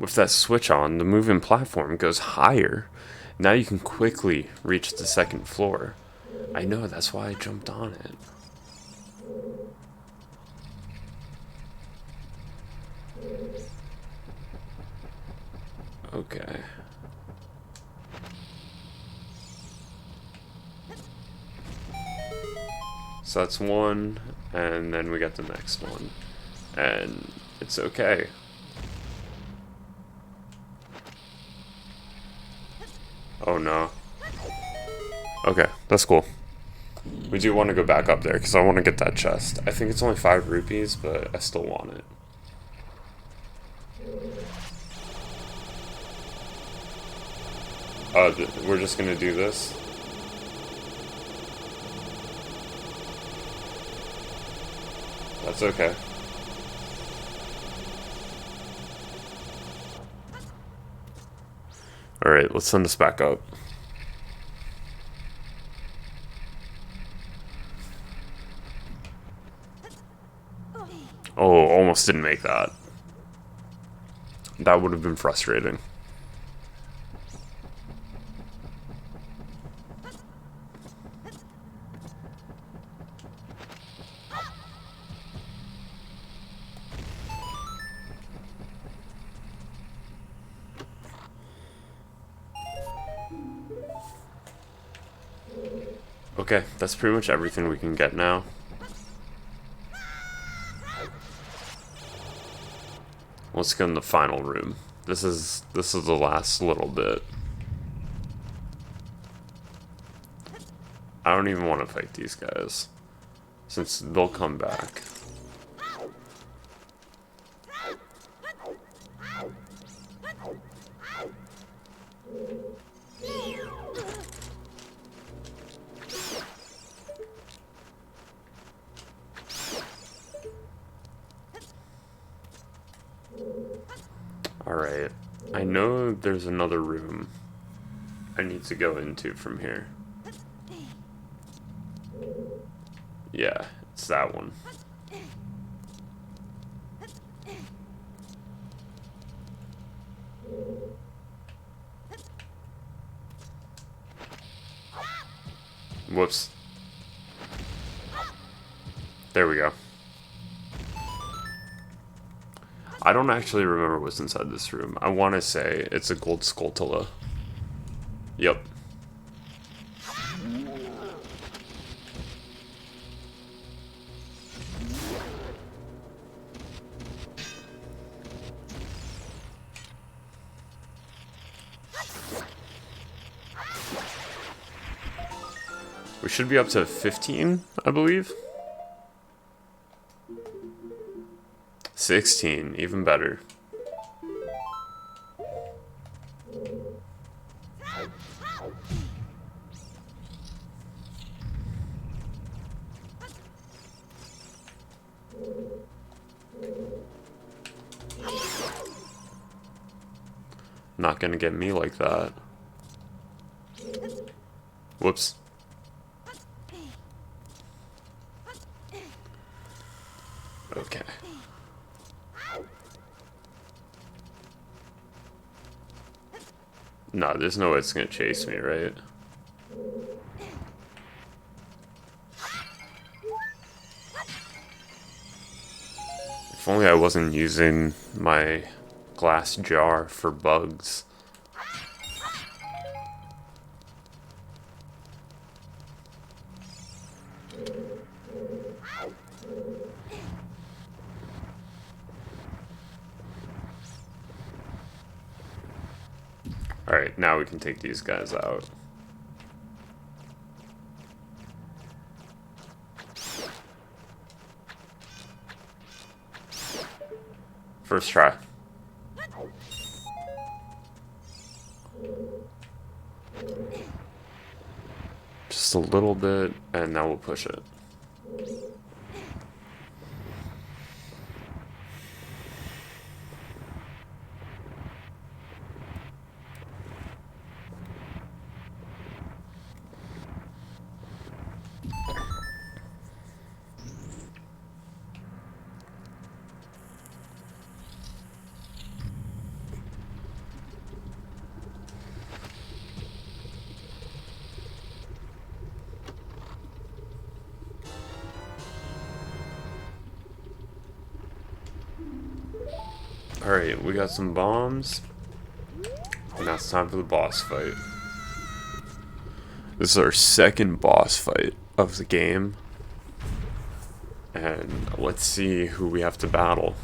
With that switch on, the moving platform goes higher. Now you can quickly reach the second floor. I know, that's why I jumped on it. Okay. So that's one, and then we got the next one. And it's okay. Oh no. Okay, that's cool. We do want to go back up there because I want to get that chest. I think it's only 5 rupees, but I still want it. We're just gonna do this. That's okay. Alright, let's send this back up. Oh, almost didn't make that. That would have been frustrating. Okay, that's pretty much everything we can get now. Let's go in the final room. This is the last little bit. I don't even want to fight these guys, since they'll come back. Alright, I know there's another room I need to go into from here. Yeah, it's that one. Whoops. There we go. I don't actually remember what's inside this room. I want to say it's a gold skulltula. Yep. We should be up to 15, I believe. 16, even better. Not gonna get me like that. Whoops. Okay. Nah, there's no way it's gonna chase me, right? If only I wasn't using my glass jar for bugs. Alright, now we can take these guys out. First try. Just a little bit, and now we'll push it. Alright, we got some bombs. And now it's time for the boss fight. This is our second boss fight of the game. And let's see who we have to battle.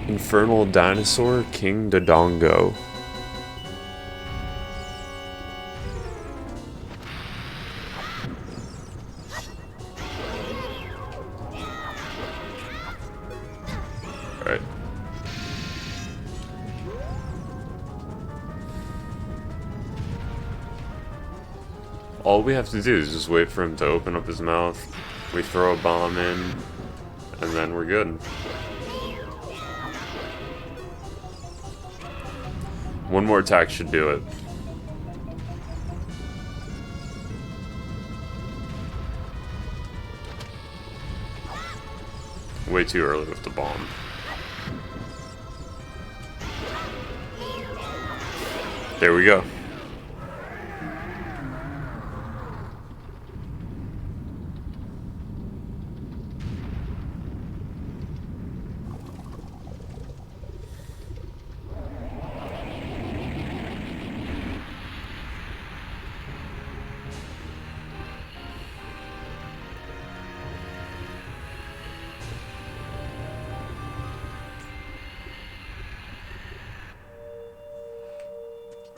Infernal Dinosaur King Dodongo. Alright. All we have to do is just wait for him to open up his mouth. We throw a bomb in, and then we're good. One more attack should do it. Way too early with the bomb. There we go.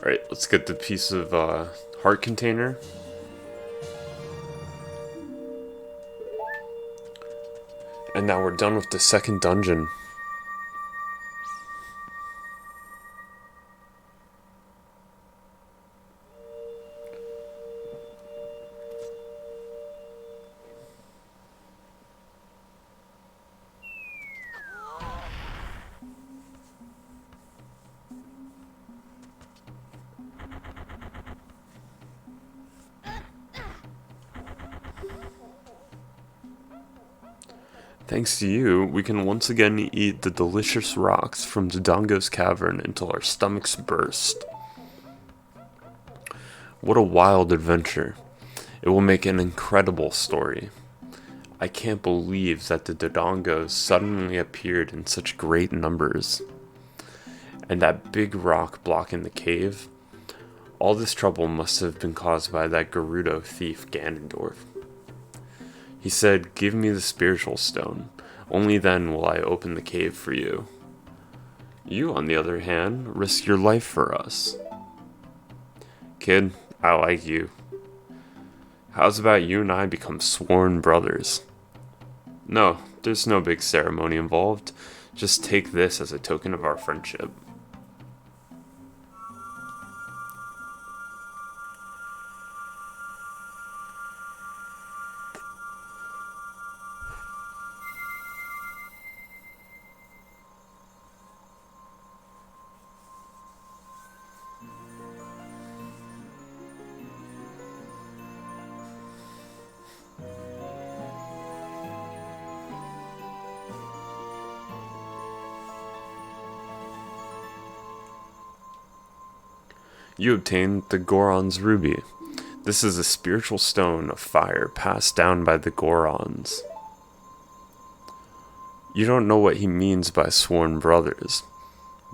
Alright, let's get the piece of heart container. And now we're done with the second dungeon. Thanks to you, we can once again eat the delicious rocks from Dodongo's cavern until our stomachs burst. What a wild adventure. It will make an incredible story. I can't believe that the Dodongos suddenly appeared in such great numbers. And that big rock blocking the cave, all this trouble must have been caused by that Gerudo thief Ganondorf. He said, "Give me the spiritual stone. Only then will I open the cave for you. You, on the other hand, risk your life for us." Kid, I like you. How's about you and I become sworn brothers? No, there's no big ceremony involved. Just take this as a token of our friendship. You obtained the Goron's Ruby. This is a spiritual stone of fire passed down by the Gorons. You don't know what he means by sworn brothers,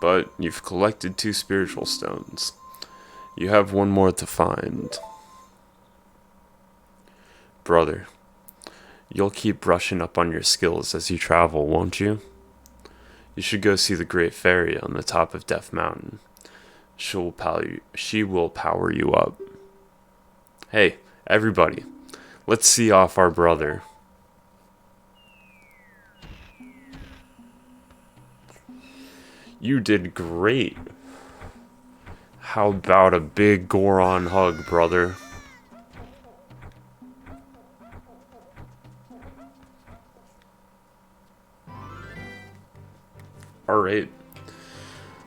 but you've collected 2 spiritual stones. You have one more to find. Brother, you'll keep brushing up on your skills as you travel, won't you? You should go see the Great Fairy on the top of Death Mountain. She will power you up. Hey, everybody, let's see off our brother. You did great. How about a big Goron hug, brother? Alright.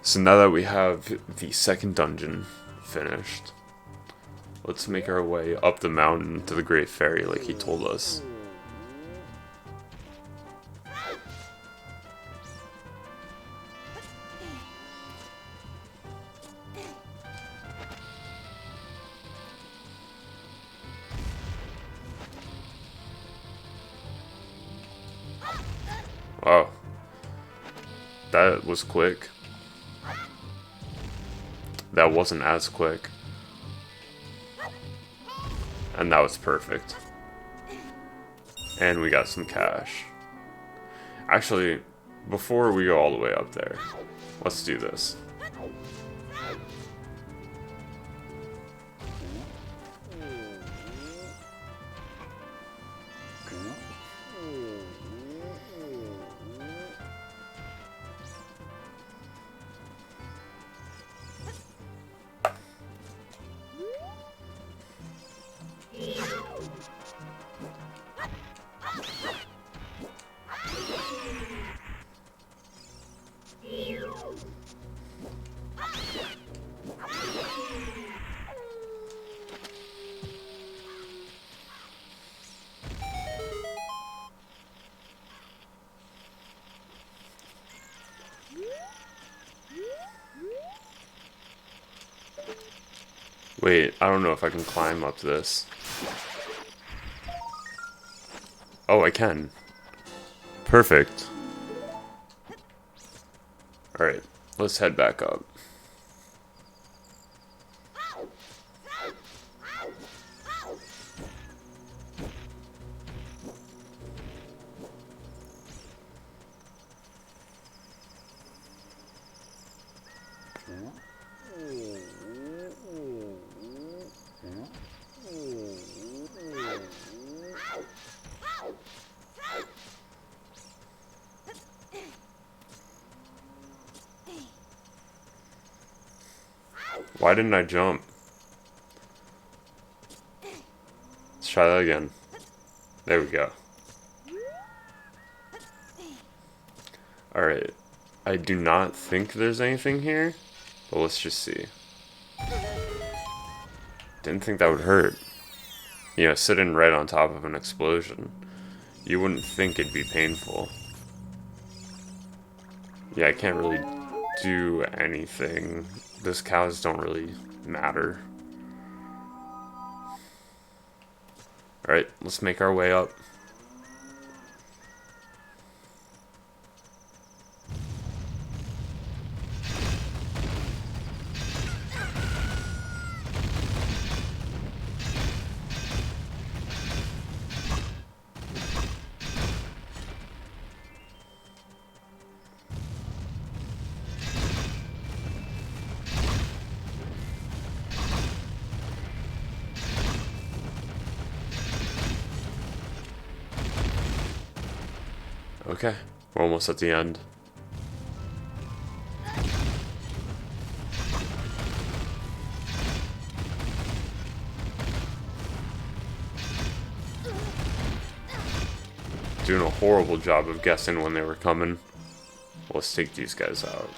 So now that we have the second dungeon finished, let's make our way up the mountain to the Great Fairy like he told us. Wow, that was quick. That wasn't as quick. And that was perfect. And we got some cash. Actually, before we go all the way up there, let's do this. Wait, I don't know if I can climb up this. Oh, I can. Perfect. Alright, let's head back up. Why didn't I jump? Let's try that again. There we go. Alright. I do not think there's anything here, but let's just see. Didn't think that would hurt. You know, sitting right on top of an explosion. You wouldn't think it'd be painful. Yeah, I can't really do anything. Those cows don't really matter. Alright, let's make our way up. Okay, we're almost at the end. Doing a horrible job of guessing when they were coming. Let's take these guys out.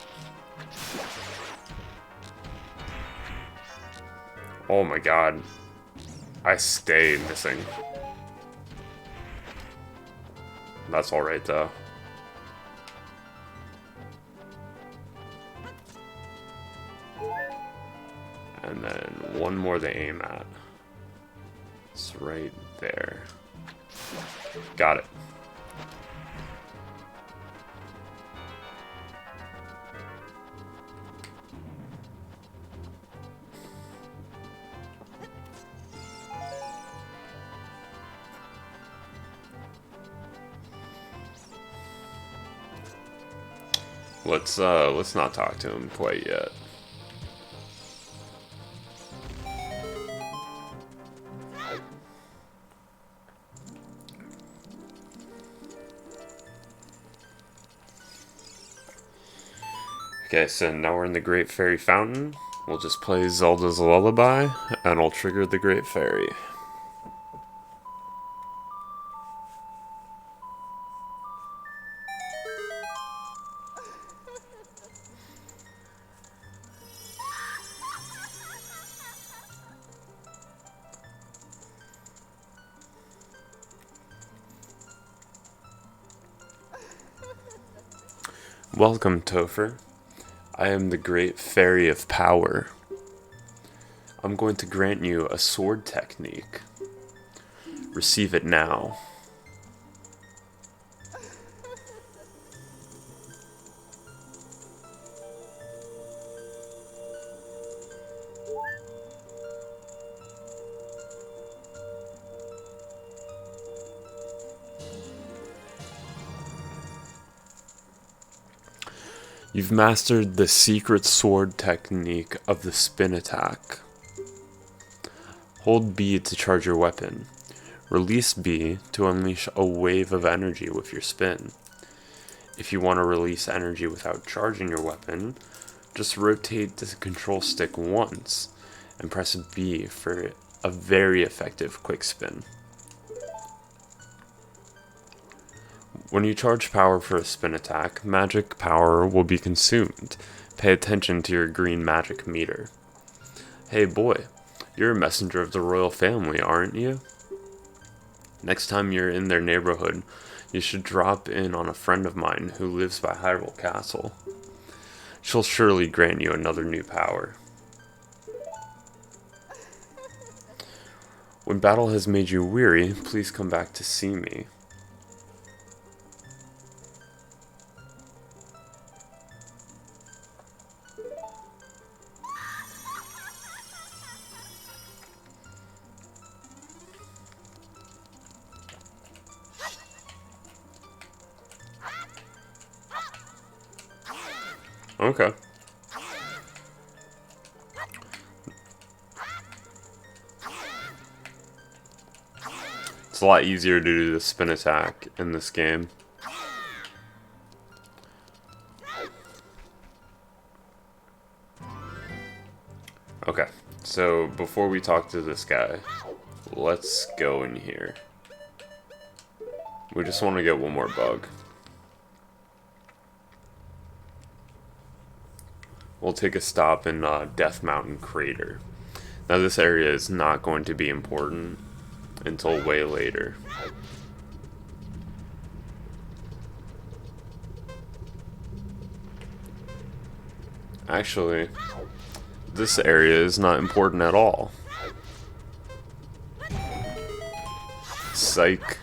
Oh my god. I stay missing. That's alright though. And then one more to aim at. It's right there. Got it. Let's not talk to him quite yet. Okay, so now we're in the Great Fairy Fountain. We'll just play Zelda's Lullaby, and I'll trigger the Great Fairy. Welcome, Topher. I am the Great Fairy of Power. I'm going to grant you a sword technique. Receive it now. You've mastered the secret sword technique of the spin attack. Hold B to charge your weapon. Release B to unleash a wave of energy with your spin. If you want to release energy without charging your weapon, just rotate the control stick once and press B for a very effective quick spin. When you charge power for a spin attack, magic power will be consumed. Pay attention to your green magic meter. Hey boy, you're a messenger of the royal family, aren't you? Next time you're in their neighborhood, you should drop in on a friend of mine who lives by Hyrule Castle. She'll surely grant you another new power. When battle has made you weary, please come back to see me. Okay. It's a lot easier to do the spin attack in this game. Okay, so before we talk to this guy, let's go in here. We just want to get one more bug. We'll take a stop in Death Mountain Crater. Now this area is not going to be important until way later. Actually, this area is not important at all. Psych.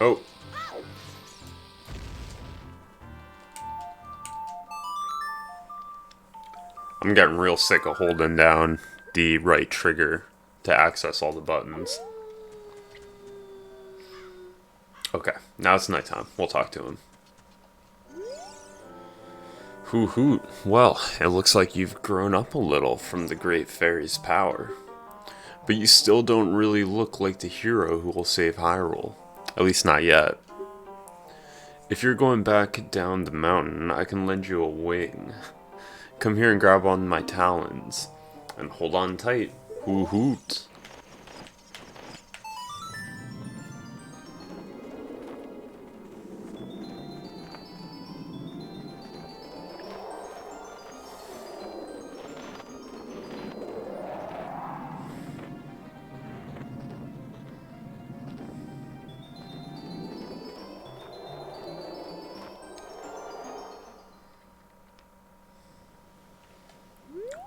Oh. I'm getting real sick of holding down the right trigger to access all the buttons. Okay, now it's nighttime. We'll talk to him. Hoot hoot. Well, it looks like you've grown up a little from the Great Fairy's power. But you still don't really look like the hero who will save Hyrule. At least not yet. If you're going back down the mountain, I can lend you a wing. Come here and grab on my talons. And hold on tight. Hoot hoot.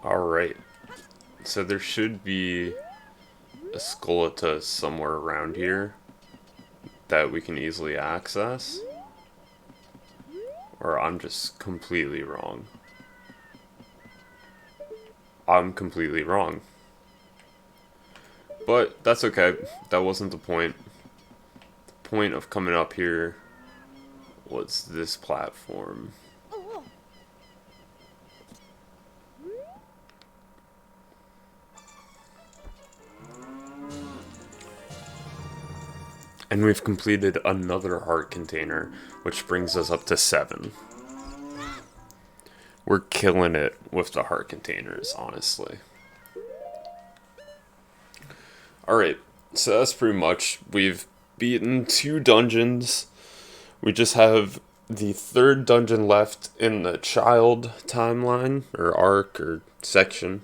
Alright, so there should be a Skulltula somewhere around here that we can easily access. Or I'm just completely wrong. I'm completely wrong. But that's okay, that wasn't the point. The point of coming up here was this platform. And we've completed another heart container, which brings us up to 7. We're killing it with the heart containers, honestly. Alright, so that's pretty much, we've beaten 2 dungeons. We just have the 3rd dungeon left in the child timeline, or arc, or section.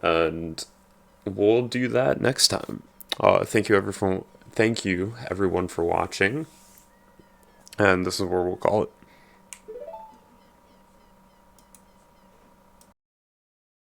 And we'll do that next time. Thank you everyone for watching, and this is where we'll call it.